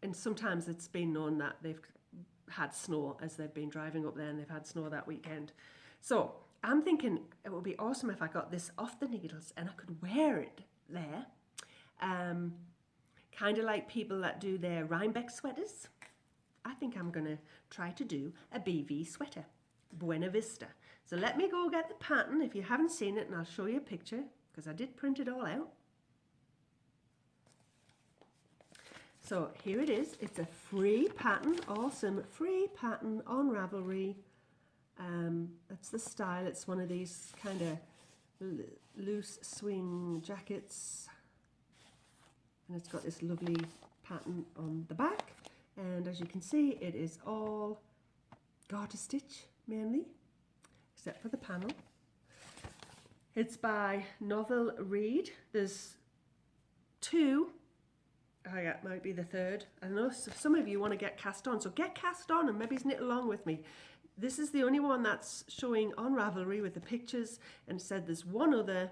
And sometimes it's been known that they've had snow as they've been driving up there, and they've had snow that weekend. So I'm thinking it would be awesome if I got this off the needles and I could wear it there. kind of like people that do their Rhinebeck sweaters. I think I'm going to try to do a BV sweater, Buena Vista. So let me go get the pattern if you haven't seen it, and I'll show you a picture because I did print it all out. So here it is. It's a free pattern, awesome free pattern on Ravelry. That's the style. It's one of these kind of loose swing jackets, and it's got this lovely pattern on the back. And as you can see, it is all garter stitch mainly, except for the panel. It's by Novel Reed. There's two. Oh yeah, it might be the third. I know some of you want to get cast on, so get cast on and maybe knit along with me. This is the only one that's showing on Ravelry with the pictures, and said there's one other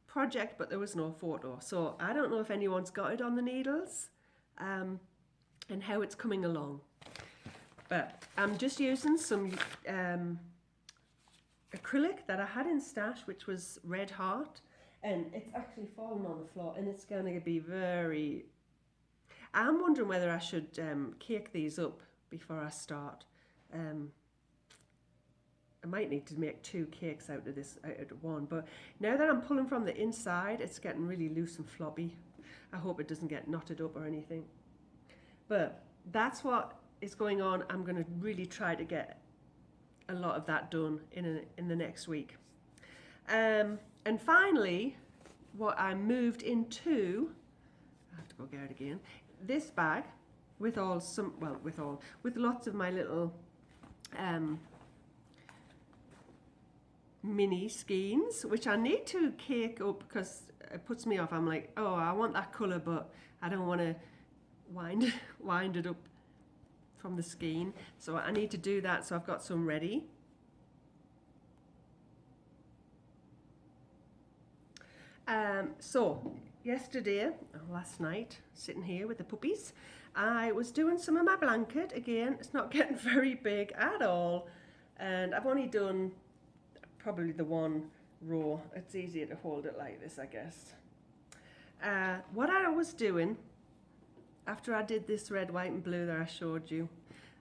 project, but there was no photo. So I don't know if anyone's got it on the needles and how it's coming along. But I'm just using some acrylic that I had in stash, which was Red Heart, and it's actually fallen on the floor, and it's going to be very... I'm wondering whether I should cake these up before I start. I might need to make 2 cakes out of one, but now that I'm pulling from the inside, it's getting really loose and floppy. I hope it doesn't get knotted up or anything. But that's what is going on. I'm going to really try to get a lot of that done in the next week. And finally, what I moved into, I have to go get it again, this bag with lots of my little mini skeins, which I need to cake up because it puts me off. I'm like, oh, I want that colour, but I don't want to wind it up from the skein. So I need to do that, so I've got some ready. So yesterday, last night, sitting here with the puppies, I was doing some of my blanket. Again, it's not getting very big at all, and I've only done probably the one row. It's easier to hold it like this, I guess. What I was doing after I did this red, white and blue that I showed you,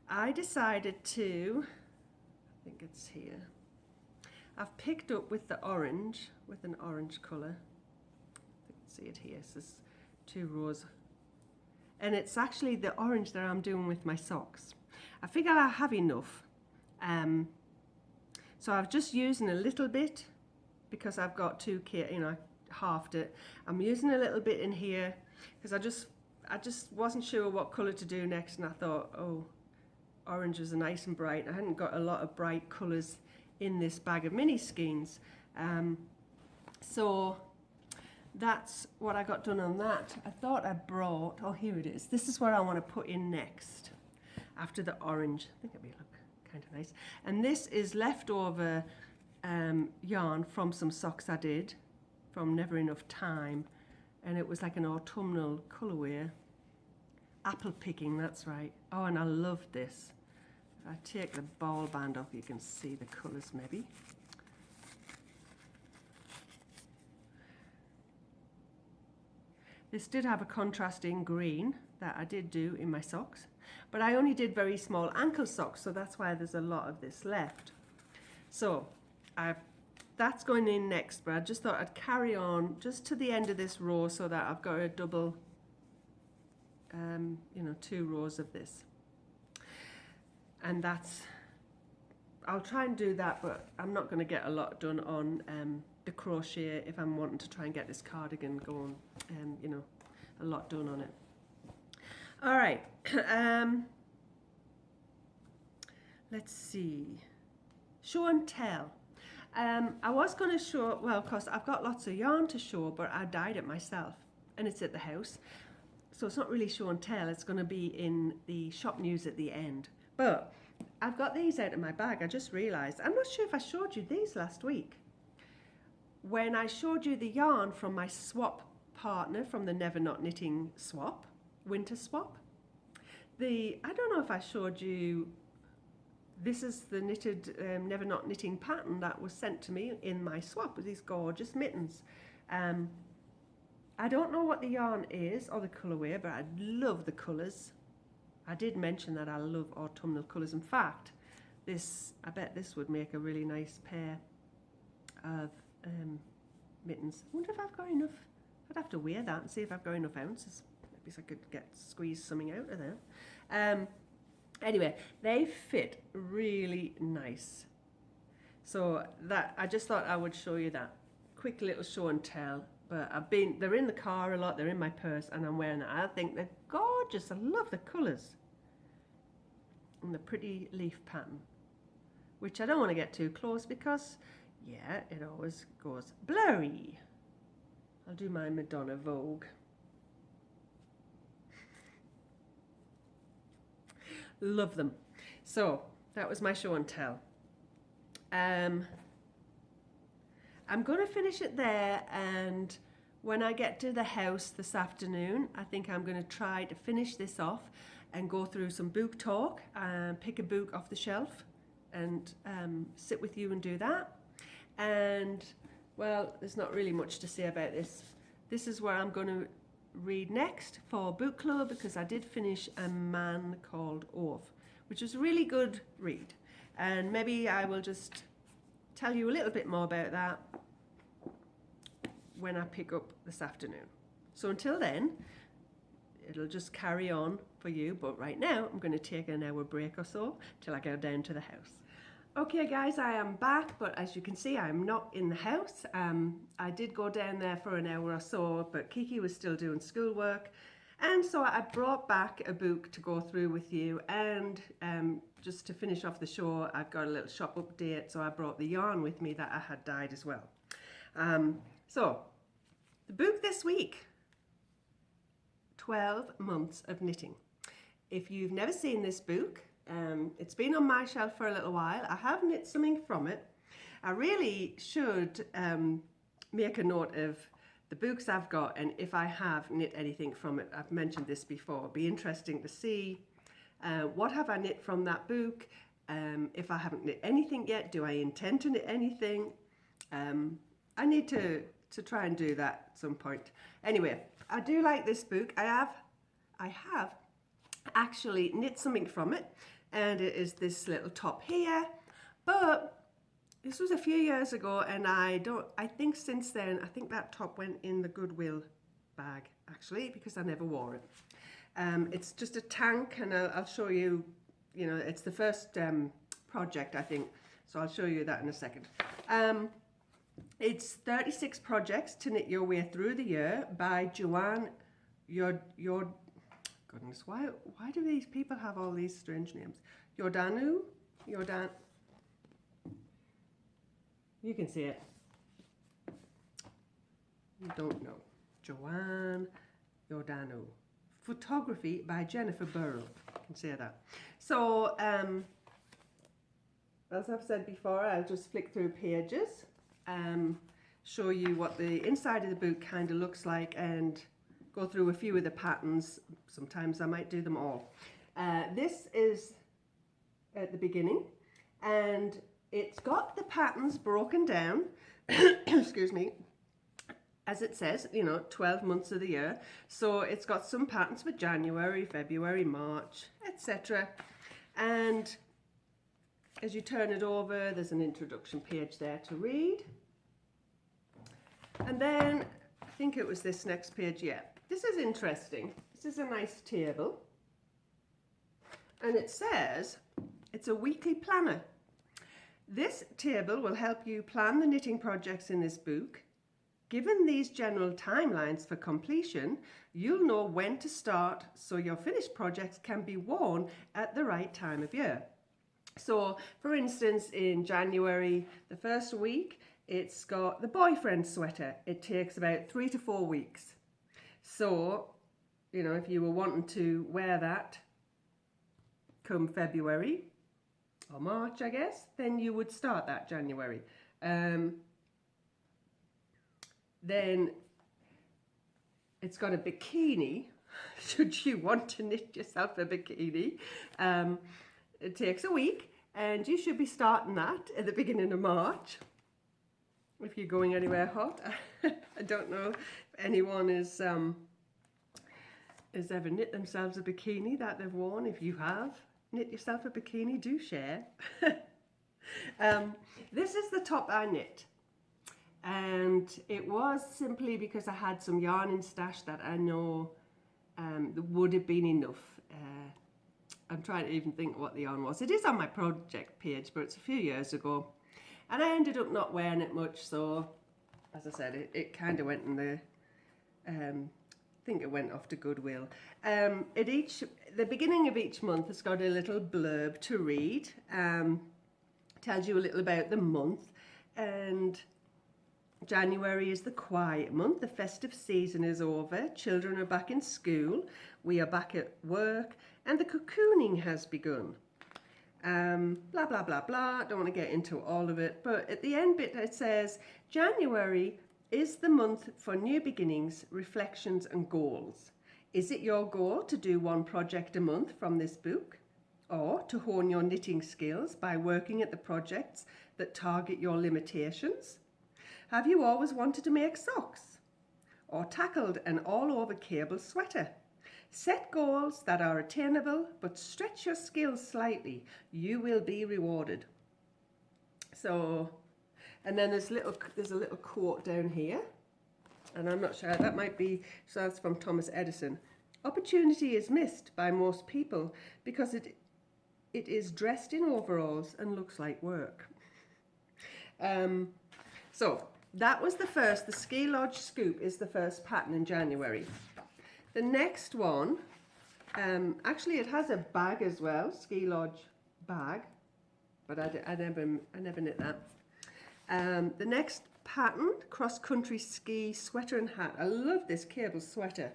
I decided to, I think it's here, I've picked up with the orange, with an orange colour. You can see it here. So there's 2 rows. And it's actually the orange that I'm doing with my socks. I figure I have enough. So I've just using a little bit because I've got 2 kit, I halved it. I'm using a little bit in here because I just wasn't sure what colour to do next, and I thought, oh, orange was nice and bright. I hadn't got a lot of bright colours in this bag of mini skeins. So that's what I got done on that. I thought I brought, oh, here it is. This is what I want to put in next after the orange. I think it'll be look kind of nice. And this is leftover yarn from some socks I did from Never Enough Time, and it was like an autumnal colourway. Apple picking, that's right. Oh, and I love this. If I take the ball band off, you can see the colours maybe. This did have a contrasting green that I did do in my socks, but I only did very small ankle socks, so that's why there's a lot of this left. So that's going in next, but I just thought I'd carry on just to the end of this row so that I've got a double, 2 rows of this. And I'll try and do that, but I'm not going to get a lot done on the crochet if I'm wanting to try and get this cardigan going, a lot done on it. All right, let's see, show and tell. I was going to show, well, of course, I've got lots of yarn to show, but I dyed it myself, and it's at the house. So it's not really show and tell, it's going to be in the shop news at the end. But I've got these out of my bag. I just realised, I'm not sure if I showed you these last week. When I showed you the yarn from my swap partner from the Never Not Knitting swap, winter swap. I don't know if I showed you, this is the knitted Never Not Knitting pattern that was sent to me in my swap with these gorgeous mittens. I I don't know what the yarn is or the colourway, but I love the colours. I did mention that I love autumnal colours. In fact, I bet this would make a really nice pair of mittens. I wonder if I've got enough. I'd have to weigh that and see if I've got enough ounces. Maybe I could squeeze something out of there. Anyway, they fit really nice. So that I just thought I would show you that quick little show and tell. But they're in the car a lot. They're in my purse, and I'm wearing them. I think they're gorgeous. I love the colours and the pretty leaf pattern, which I don't want to get too close because, yeah, it always goes blurry. I'll do my Madonna Vogue. Love them. So that was my show and tell. I'm going to finish it there, and when I get to the house this afternoon, I think I'm going to try to finish this off and go through some book talk and pick a book off the shelf and sit with you and do that. And well, there's not really much to say about this. This is where I'm going to read next for book club, because I did finish A Man Called Ove, which was a really good read. And maybe I will just tell you a little bit more about that when I pick up this afternoon. So until then, it'll just carry on for you. But right now, I'm going to take an hour break or so till I go down to the house. Okay guys, I am back, but as you can see, I'm not in the house. I did go down there for an hour or so, but Kiki was still doing schoolwork. And so I brought back a book to go through with you, and just to finish off the show, I've got a little shop update, so I brought the yarn with me that I had dyed as well. So, the book this week, 12 Months of Knitting. If you've never seen this book, it's been on my shelf for a little while. I have knit something from it. I really should make a note of the books I've got, and if I have knit anything from it. I've mentioned this before. It'd be interesting to see what have I knit from that book. If I haven't knit anything yet, do I intend to knit anything? I need to try and do that at some point. Anyway, I do like this book. I have actually knit something from it, and it is this little top here, but this was a few years ago, and I think since then, I think that top went in the Goodwill bag actually, because I never wore it. It's just a tank, and I'll show you, it's the first project, I think, so I'll show you that in a second. It's 36 projects to knit your way through the year by Joanne. Goodness, why do these people have all these strange names? Jordan. You can see it. You don't know. Joanne Giordano. Photography by Jennifer Burrow. I can say that. So, as I've said before, I'll just flick through pages, show you what the inside of the book kind of looks like, and go through a few of the patterns. Sometimes I might do them all. This is at the beginning, and it's got the patterns broken down, excuse me, as it says, 12 months of the year. So it's got some patterns for January, February, March, etc. And as you turn it over, there's an introduction page there to read. And then, I think it was this next page, yeah. This is interesting. This is a nice table. And it says, it's a weekly planner. This table will help you plan the knitting projects in this book. Given these general timelines for completion, you'll know when to start so your finished projects can be worn at the right time of year. So, for instance, in January, the first week, it's got the boyfriend sweater. It takes about 3 to 4 weeks. So, if you were wanting to wear that come February or March, I guess, then you would start that January. Then it's got a bikini, should you want to knit yourself a bikini. It takes a week, and you should be starting that at the beginning of March. if you're going anywhere hot. I don't know if anyone has ever knit themselves a bikini that they've worn. If you have knit yourself a bikini, do share. This is the top I knit, and it was simply because I had some yarn in stash that I know would have been enough. I'm trying to even think what the yarn was. It is on my project page, but it's a few years ago, and I ended up not wearing it much, so as I said, it kind of went in the I think it went off to Goodwill. The beginning of each month has got a little blurb to read. Tells you a little about the month, and January is the quiet month. The festive season is over. Children are back in school. We are back at work, and the cocooning has begun. Blah, blah, blah, blah. Don't want to get into all of it, but at the end bit it says, January is the month for new beginnings, reflections and goals. Is it your goal to do one project a month from this book? Or to hone your knitting skills by working at the projects that target your limitations? Have you always wanted to make socks? Or tackled an all-over cable sweater? Set goals that are attainable, but stretch your skills slightly. You will be rewarded. So, and then there's a little quote down here, and I'm not sure, that might be, so that's from Thomas Edison. Opportunity is missed by most people because it is dressed in overalls and looks like work. So that was the first. The Ski Lodge Scoop is the first pattern in January. The next one, actually it has a bag as well, Ski Lodge bag, but I never knit that. The next pattern, Cross Country Ski Sweater and Hat. I love this cable sweater.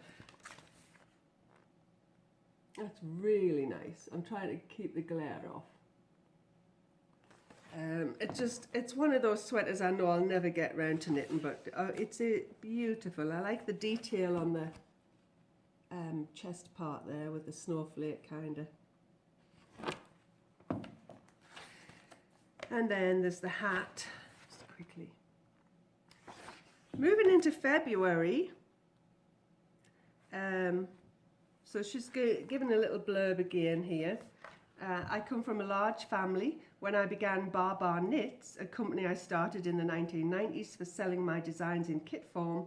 That's really nice. I'm trying to keep the glare off. It's one of those sweaters I know I'll never get round to knitting, but it's beautiful. I like the detail on the chest part there with the snowflake kind of. And then there's the hat, just quickly. Moving into February, so she's given a little blurb again here. I come from a large family. When I began Bar Knits, a company I started in the 1990s for selling my designs in kit form,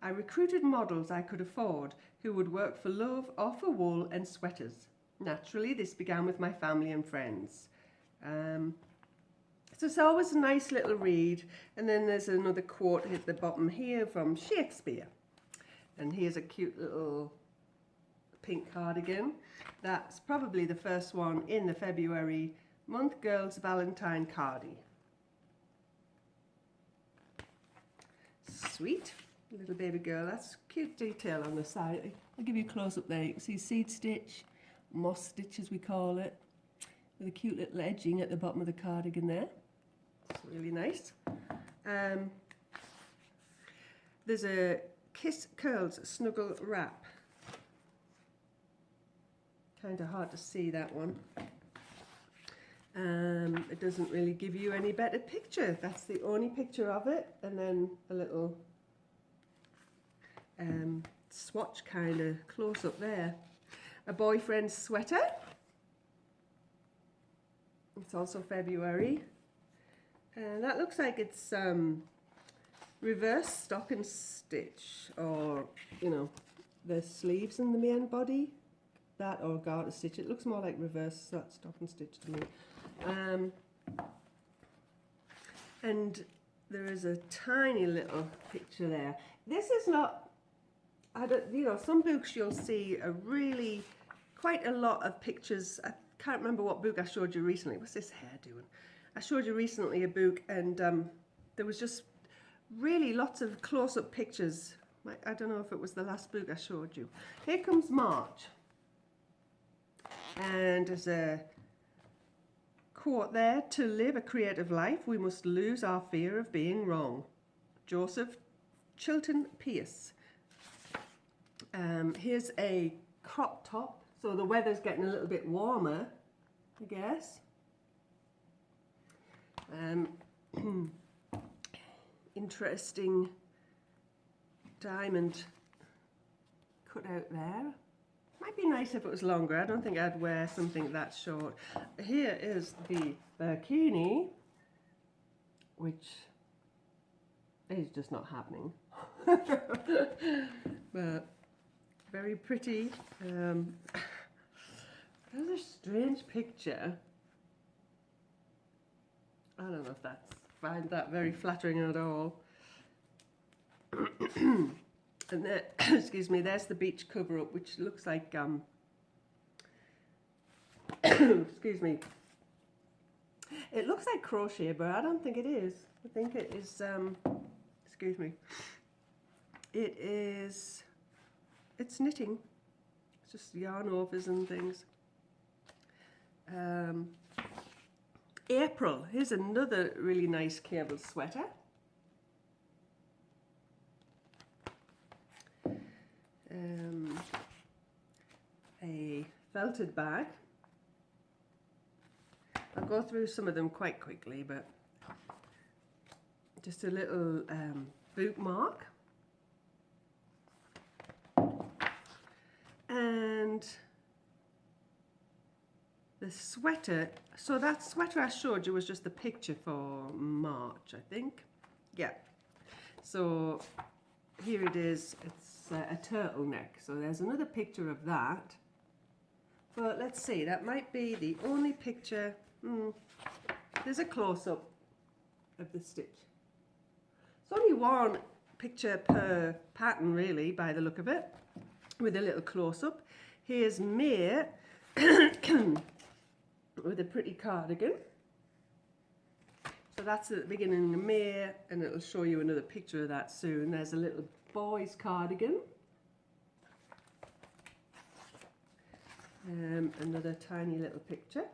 I recruited models I could afford who would work for love or for wool and sweaters. Naturally, this began with my family and friends. So it's always a nice little read. And then there's another quote at the bottom here from Shakespeare. And here's a cute little pink cardigan. That's probably the first one in the February month, Girls Valentine Cardi. Sweet little baby girl. That's cute detail on the side. I'll give you a close up there. You can see seed stitch, moss stitch as we call it, with a cute little edging at the bottom of the cardigan there. It's really nice. There's a Kiss Curls Snuggle Wrap. Kind of hard to see that one. It doesn't really give you any better picture. That's the only picture of it, and then a little swatch kind of close up there. A boyfriend's sweater. It's also February. That looks like it's reverse stocking stitch, or you know, the sleeves and the main body. That or garter stitch. It looks more like reverse stocking stitch to me. And there is a tiny little picture there. This is not, some books you'll see quite a lot of pictures. I can't remember what book I showed you recently. What's this hair doing? I showed you recently a book, and there was just really lots of close-up pictures. I don't know if it was the last book I showed you. Here comes March. And there's a quote there: to live a creative life, we must lose our fear of being wrong. Joseph Chilton Pierce. Here's a crop top. So the weather's getting a little bit warmer, I guess. interesting diamond cut out there. Might be nice if it was longer. I don't think I'd wear something that short. Here is the bikini, which is just not happening. But very pretty. There's a strange picture. I don't know if find that very flattering at all. And there, excuse me, there's the beach cover-up, which looks like, excuse me, it looks like crochet, but I don't think it is. I think it is, excuse me, it's knitting. It's just yarn overs and things. April, here's another really nice cable sweater. A felted bag. I'll go through some of them quite quickly, but just a little bookmark. And the sweater, so that sweater I showed you was just the picture for March, I think. Yeah. So here it is, it's a turtleneck. So there's another picture of that. But let's see, that might be the only picture. There's a close-up of the stitch. It's only one picture per pattern, really, by the look of it, with a little close-up. Here's May with a pretty cardigan. So that's at the beginning of May, and it'll show you another picture of that soon. There's a little boy's cardigan. Another tiny little picture.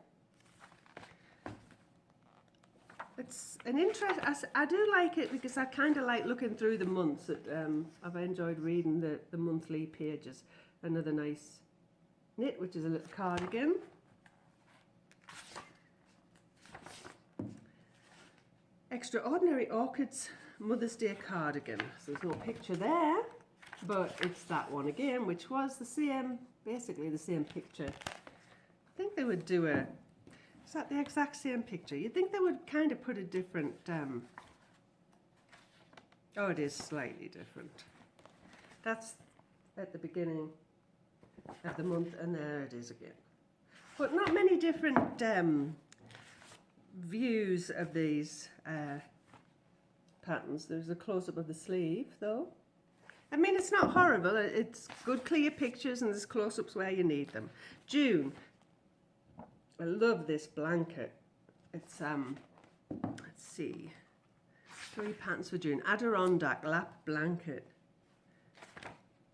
It's an interest. I do like it because I kind of like looking through the months. I've enjoyed reading the monthly pages. Another nice knit, which is a little cardigan. Extraordinary Orchids Mother's Day cardigan. So there's no picture there, but it's that one again, which was the same, basically the same picture. I think they would do is that the exact same picture? You'd think they would kind of put a different, oh, it is slightly different. That's at the beginning of the month, and there it is again. But not many different views of these patterns. There's a close-up of the sleeve, though. I mean, it's not horrible. It's good, clear pictures, and there's close-ups where you need them. June. I love this blanket. It's, let's see, 3 patterns for June. Adirondack lap blanket.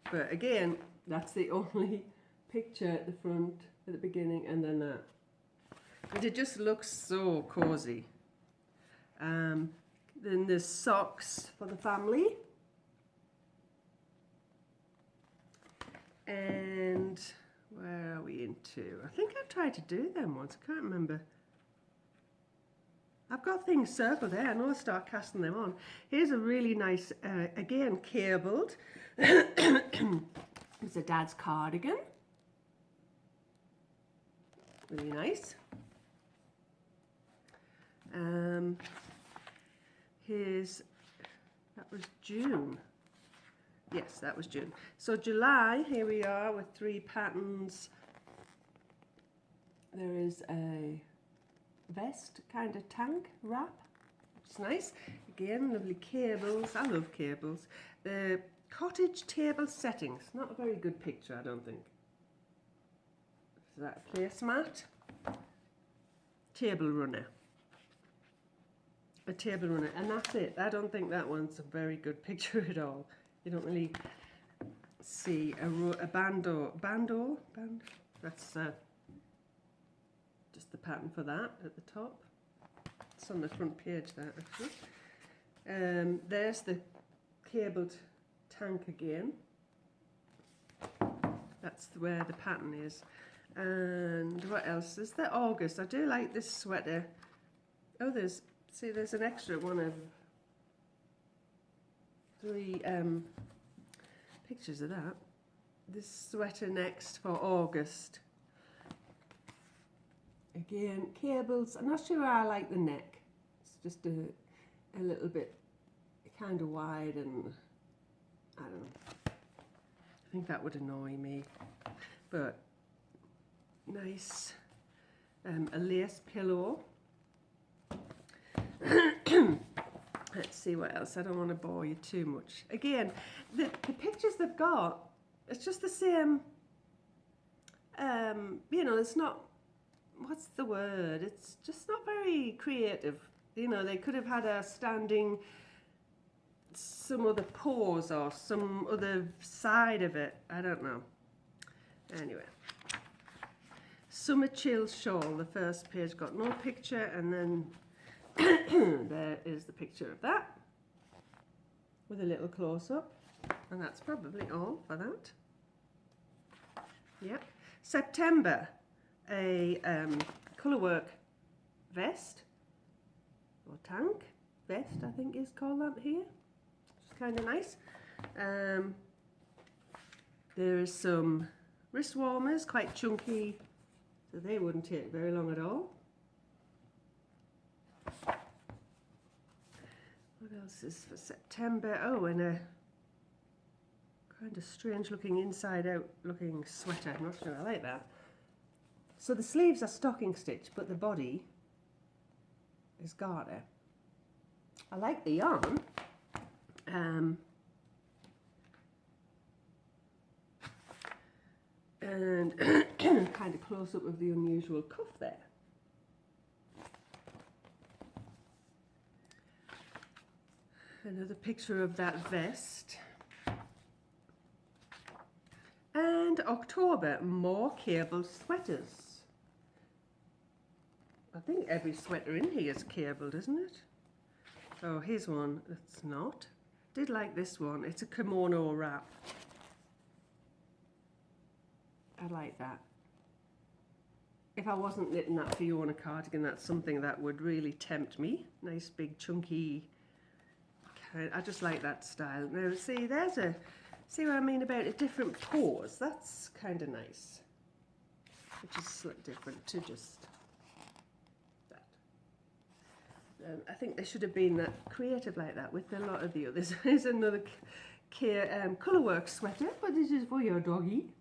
But again, that's the only picture at the front, at the beginning, and then that. And it just looks so cozy. Then there's socks for the family. And where are we into? I think I've tried to do them once. I can't remember. I've got things circled there. I know I'll start casting them on. Here's a really nice, again, cabled. It's a dad's cardigan. Really nice. That was June. Yes, that was June. So July, here we are with 3 patterns. There is a vest kind of tank wrap, which is nice. Again, lovely cables. I love cables. The cottage table settings. Not a very good picture, I don't think. Is that a placemat? Table runner. A table runner, and that's it. I don't think that one's a very good picture at all. You don't really see a bando. That's just the pattern for that at the top. It's on the front page there, actually. There's the cabled tank again. That's where the pattern is. And what else? Is there August? I do like this sweater. Oh, there's an extra one of 3 pictures of that. This sweater next for August. Again, cables. I'm not sure I like the neck. It's just a little bit kind of wide, and I don't know. I think that would annoy me. But nice. A lace pillow. Let's see what else. I don't want to bore you too much. Again, the pictures they've got, it's just the same. You know, it's not, what's the word? It's just not very creative. You know, they could have had a standing, some other pose or some other side of it. I don't know. Anyway. Summer Chill Shawl. The first page got no picture, and then there is the picture of that with a little close-up, and that's probably all for that. Yep. September, a colourwork vest or tank vest, I think is called that here. It's kind of nice. There is some wrist warmers, quite chunky, so they wouldn't take very long at all. What else is for September? Oh, and a kind of strange looking inside out looking sweater. I'm not sure I like that. So the sleeves are stocking stitch, but the body is garter. I like the yarn. And kind of close up of the unusual cuff there. Another picture of that vest. And October, more cable sweaters. I think every sweater in here is cabled, isn't it? Oh, here's one that's not. Did like this one. It's a kimono wrap. I like that. If I wasn't knitting that Fiona cardigan, that's something that would really tempt me. Nice big chunky. I just like that style. Now see, see what I mean about a different pose? That's kind of nice. Which is slightly different to just that. I think they should have been that creative like that with a lot of the others. Here's another colourwork sweater, but this is for your doggy.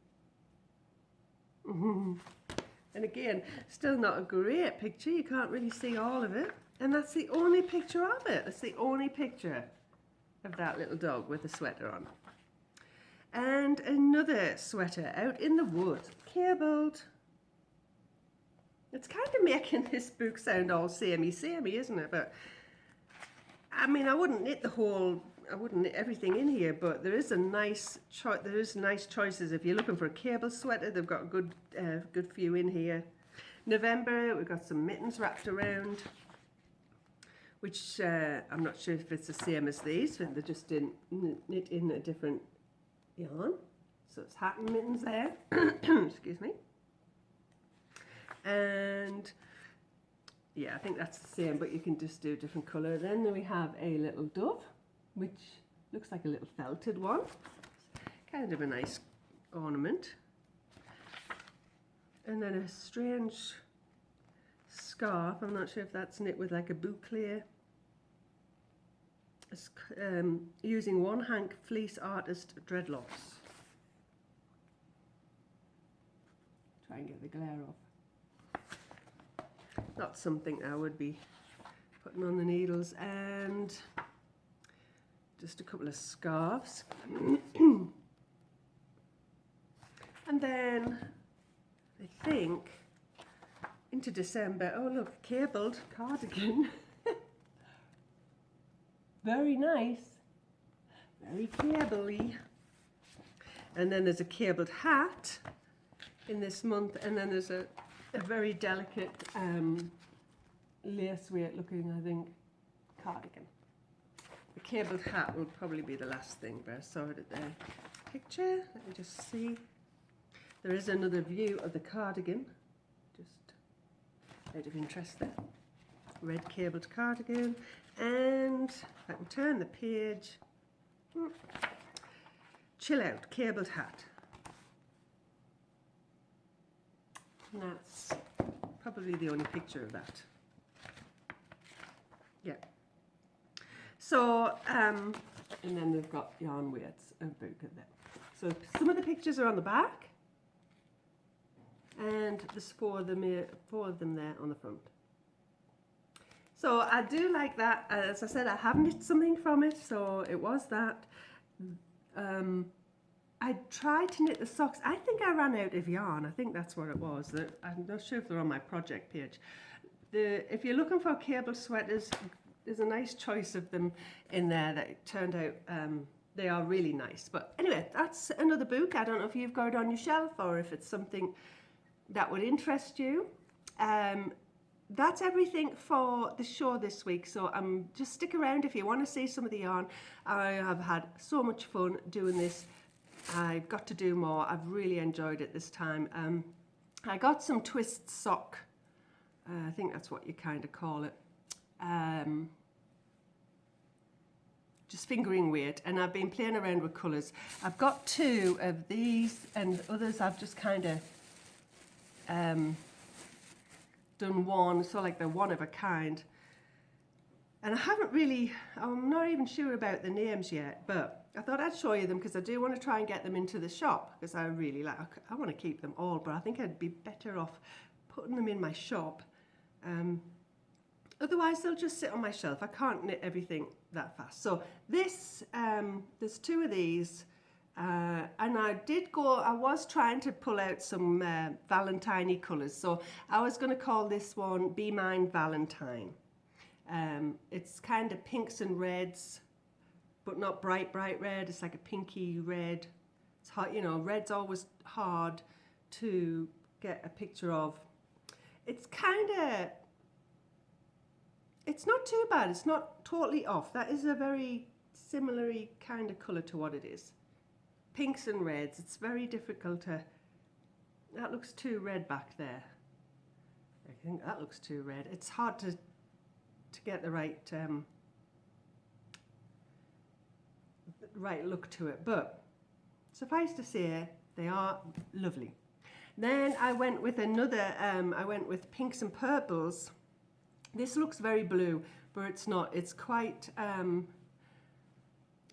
And again, still not a great picture. You can't really see all of it. And that's the only picture of it. That's the only picture of that little dog with a sweater on. And another sweater out in the woods, cabled. It's kind of making this book sound all samey, isn't it? But I mean, I wouldn't knit everything in here, but there is a nice choice. There is nice choices. If you're looking for a cable sweater, they've got a good few in here. November, we've got some mittens wrapped around, which I'm not sure if it's the same as these, but they're just knit in a different yarn. So it's hat and mittens there. Excuse me. And yeah, I think that's the same, but you can just do a different colour. Then we have a little dove, which looks like a little felted one. Kind of a nice ornament. And then a strange scarf. I'm not sure if that's knit with like a boucle. It's, using one hank fleece artist dreadlocks. Try and get the glare off. Not something I would be putting on the needles. And just a couple of scarves. And then I think into December, oh look, cabled cardigan. Very nice, very cable-y. And then there's a cabled hat in this month, and then there's a very delicate lace weight looking, I think, cardigan. The cabled hat will probably be the last thing, but I saw it at the picture. Let me just see. There is another view of the cardigan, just out of interest there. Red cabled cardigan, and if I can turn the page, Chill Out cabled hat. And that's probably the only picture of that. Yeah. So, and then they've got yarn weights and book of them. So some of the pictures are on the back, and there's four of them there on the front. So I do like that. As I said, I have knit something from it, so it was that. I tried to knit the socks. I think I ran out of yarn. I think that's what it was. I'm not sure if they're on my project page. If you're looking for cable sweaters, there's a nice choice of them in there that turned out, they are really nice. But anyway, that's another book. I don't know if you've got it on your shelf or if it's something that would interest you. That's everything for the show this week. So just stick around if you want to see some of the yarn. I have had so much fun doing this. I've got to do more. I've really enjoyed it this time. I got some twist sock. I think that's what you kind of call it. Just fingering weight, and I've been playing around with colours. I've got 2 of these, and others I've just kind of done one, so like they're one of a kind. And I'm not even sure about the names yet, but I thought I'd show you them because I do want to try and get them into the shop, because I want to keep them all, but I think I'd be better off putting them in my shop. Otherwise they'll just sit on my shelf. I can't knit everything that fast. So this, there's 2 of these, and I was trying to pull out some Valentine-y colours. So I was going to call this one Be Mine Valentine. It's kind of pinks and reds, but not bright red. It's like a pinky red. It's hard, you know, red's always hard to get a picture of. It's not too bad. It's not totally off. That is a very similar kind of colour to what it is. Pinks and reds. It's very difficult to... That looks too red back there. I think that looks too red. It's hard to get the right look to it. But suffice to say, they are lovely. Then I went with another, I went with pinks and purples. This looks very blue, but it's not. It's quite,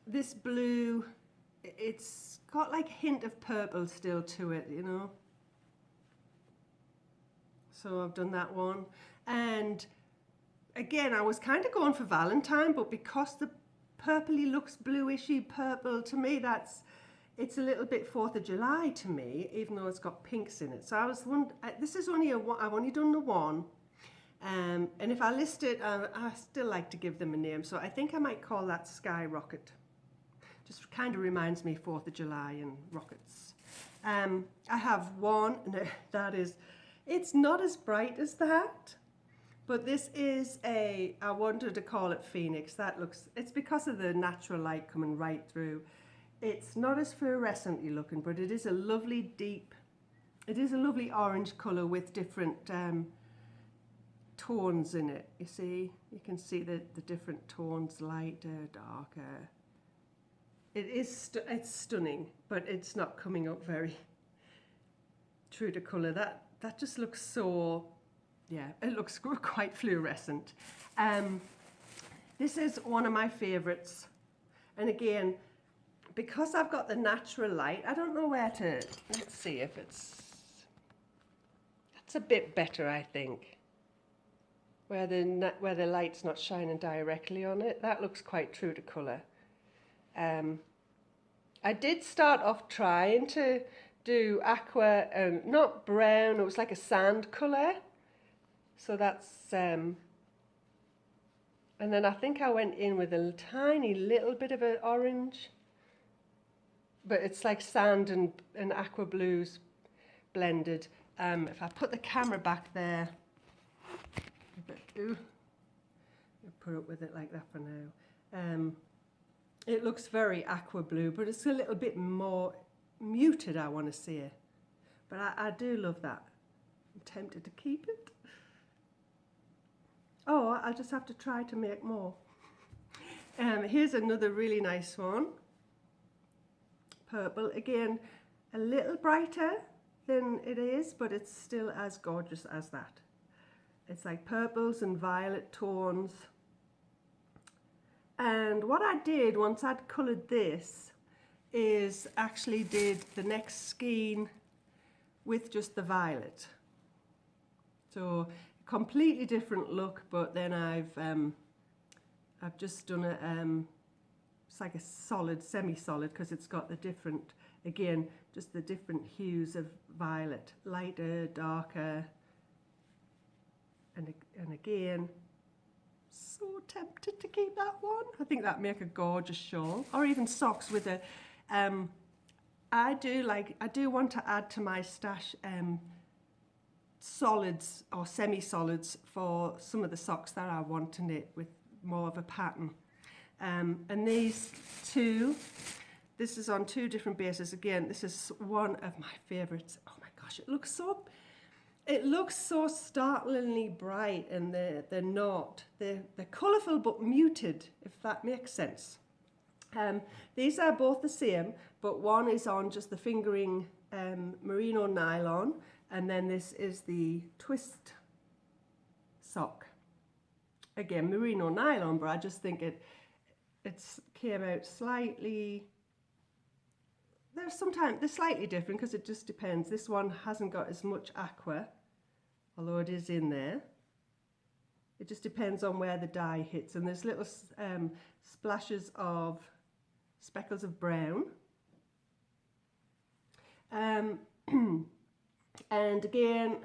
this blue, it's got like a hint of purple still to it, you know. So I've done that one. And again, I was kind of going for Valentine, but because the purpley looks bluishy purple, to me it's a little bit 4th of July to me, even though it's got pinks in it. So I was wondering, this is only I've only done the one. And if I list it, I still like to give them a name. So I think I might call that Sky Rocket. Just kind of reminds me 4th of July and rockets. I have one, that is, it's not as bright as that, but this is I wanted to call it Phoenix. It's because of the natural light coming right through. It's not as fluorescent-y looking, but it is a lovely orange colour with different tones in it. You see, you can see the different tones, lighter, darker. It's stunning, but it's not coming up very true to colour. That just looks so, yeah, it looks quite fluorescent. This is one of my favourites, and again, because I've got the natural light, I don't know where to, let's see if that's a bit better, I think. Where the light's not shining directly on it, that looks quite true to colour. I did start off trying to do aqua, not brown, it was like a sand colour. So that's, and then I think I went in with a tiny little bit of an orange. But it's like sand and aqua blues blended. If I put the camera back there, I'll put up with it like that for now. It looks very aqua blue, but it's a little bit more muted, I want to say. But I do love that. I'm tempted to keep it. Oh, I'll just have to try to make more. Here's another really nice one. purple. Again, a little brighter than it is, but it's still as gorgeous as that. It's like purples and violet tones. And what I did once I'd coloured this is actually did the next skein with just the violet. So completely different look, but then I've just done a it's like a solid, semi-solid, because it's got the different, again, just the different hues of violet, lighter, darker, and again, so tempted to keep that one. I think that'd make a gorgeous shawl, or even socks with a. I do want to add to my stash solids or semi-solids for some of the socks that I want to knit with more of a pattern. And these two, this is on two different bases. Again, this is one of my favorites. Oh my gosh, it looks so startlingly bright, and they're not. They're colourful but muted, if that makes sense. These are both the same, but one is on just the fingering merino nylon, and then this is the twist sock. Again, merino nylon, but I just think it came out slightly. They're slightly different because it just depends. This one hasn't got as much aqua, although it is in there. It just depends on where the dye hits, and there's little splashes of speckles of brown. And again,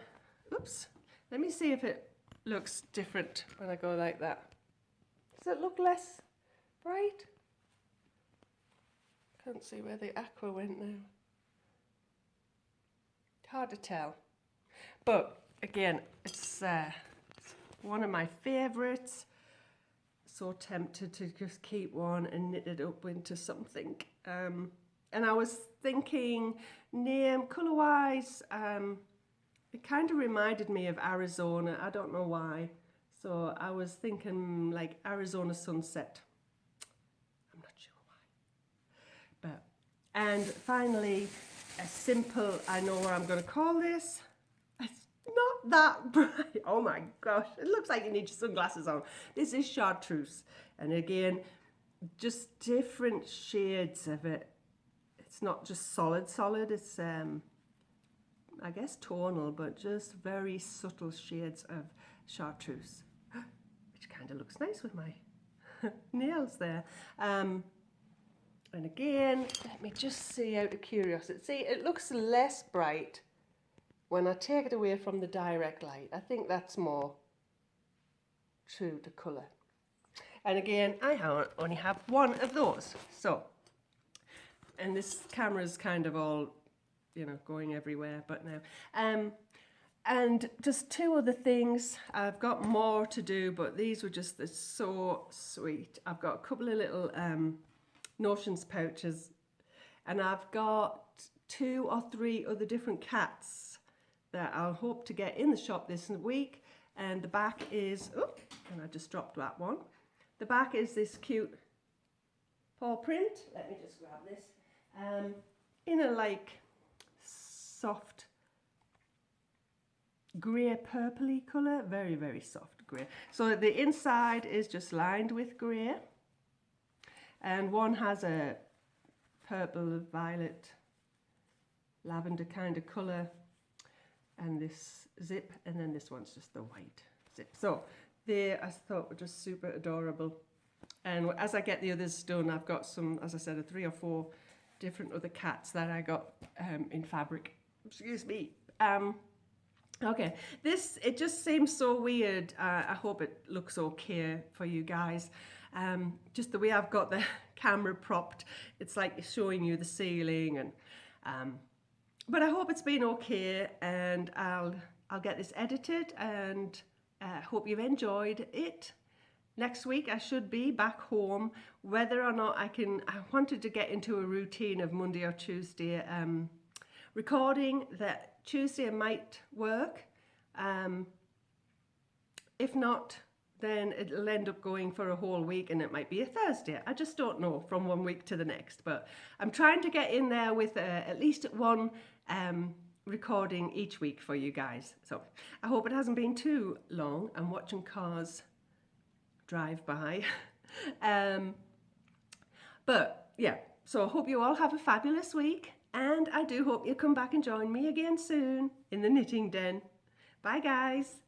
oops, let me see if it looks different when I go like that. Does it look less bright? Can't see where the aqua went now. Hard to tell. But again, it's one of my favourites. So tempted to just keep one and knit it up into something. And I was thinking, name, colour-wise, it kind of reminded me of Arizona. I don't know why. So I was thinking like Arizona Sunset. I'm not sure why. And finally, a simple, I know what I'm going to call this. It's not that bright. Oh my gosh, it looks like you need your sunglasses on. This is chartreuse. And again, just different shades of it. It's not just solid, it's I guess tonal, but just very subtle shades of chartreuse, which kind of looks nice with my nails there. And again, let me just see out of curiosity. See, it looks less bright when I take it away from the direct light. I think that's more true to colour. And again, I only have one of those. So, and this camera's kind of all, you know, going everywhere, but now. And just two other things. I've got more to do, but these were just so sweet. I've got a couple of little notions pouches, and I've got 2 or 3 other different cats that I'll hope to get in the shop this week. And the back is, oh, and I just dropped that one. The back is this cute paw print. Let me just grab this. In a like soft grey purpley colour, very, very soft grey. So the inside is just lined with grey, and one has a purple, violet, lavender kind of colour, and this zip, and then this one's just the white zip. So they, I thought, were just super adorable. And as I get the others done, I've got some, as I said, 3 or 4 different other cats that I got in fabric. Excuse me. Okay, this, it just seems so weird. I hope it looks okay for you guys. Just the way I've got the camera propped, it's like showing you the ceiling, and but I hope it's been okay, and I'll get this edited, and hope you've enjoyed it. Next week I should be back home. Whether or not I wanted to get into a routine of Monday or Tuesday recording. That Tuesday might work. If not, then it'll end up going for a whole week and it might be a Thursday. I just don't know from one week to the next. But I'm trying to get in there with at least one recording each week for you guys. So I hope it hasn't been too long. I'm watching cars drive by. But yeah, so I hope you all have a fabulous week. And I do hope you come back and join me again soon in the knitting den. Bye guys.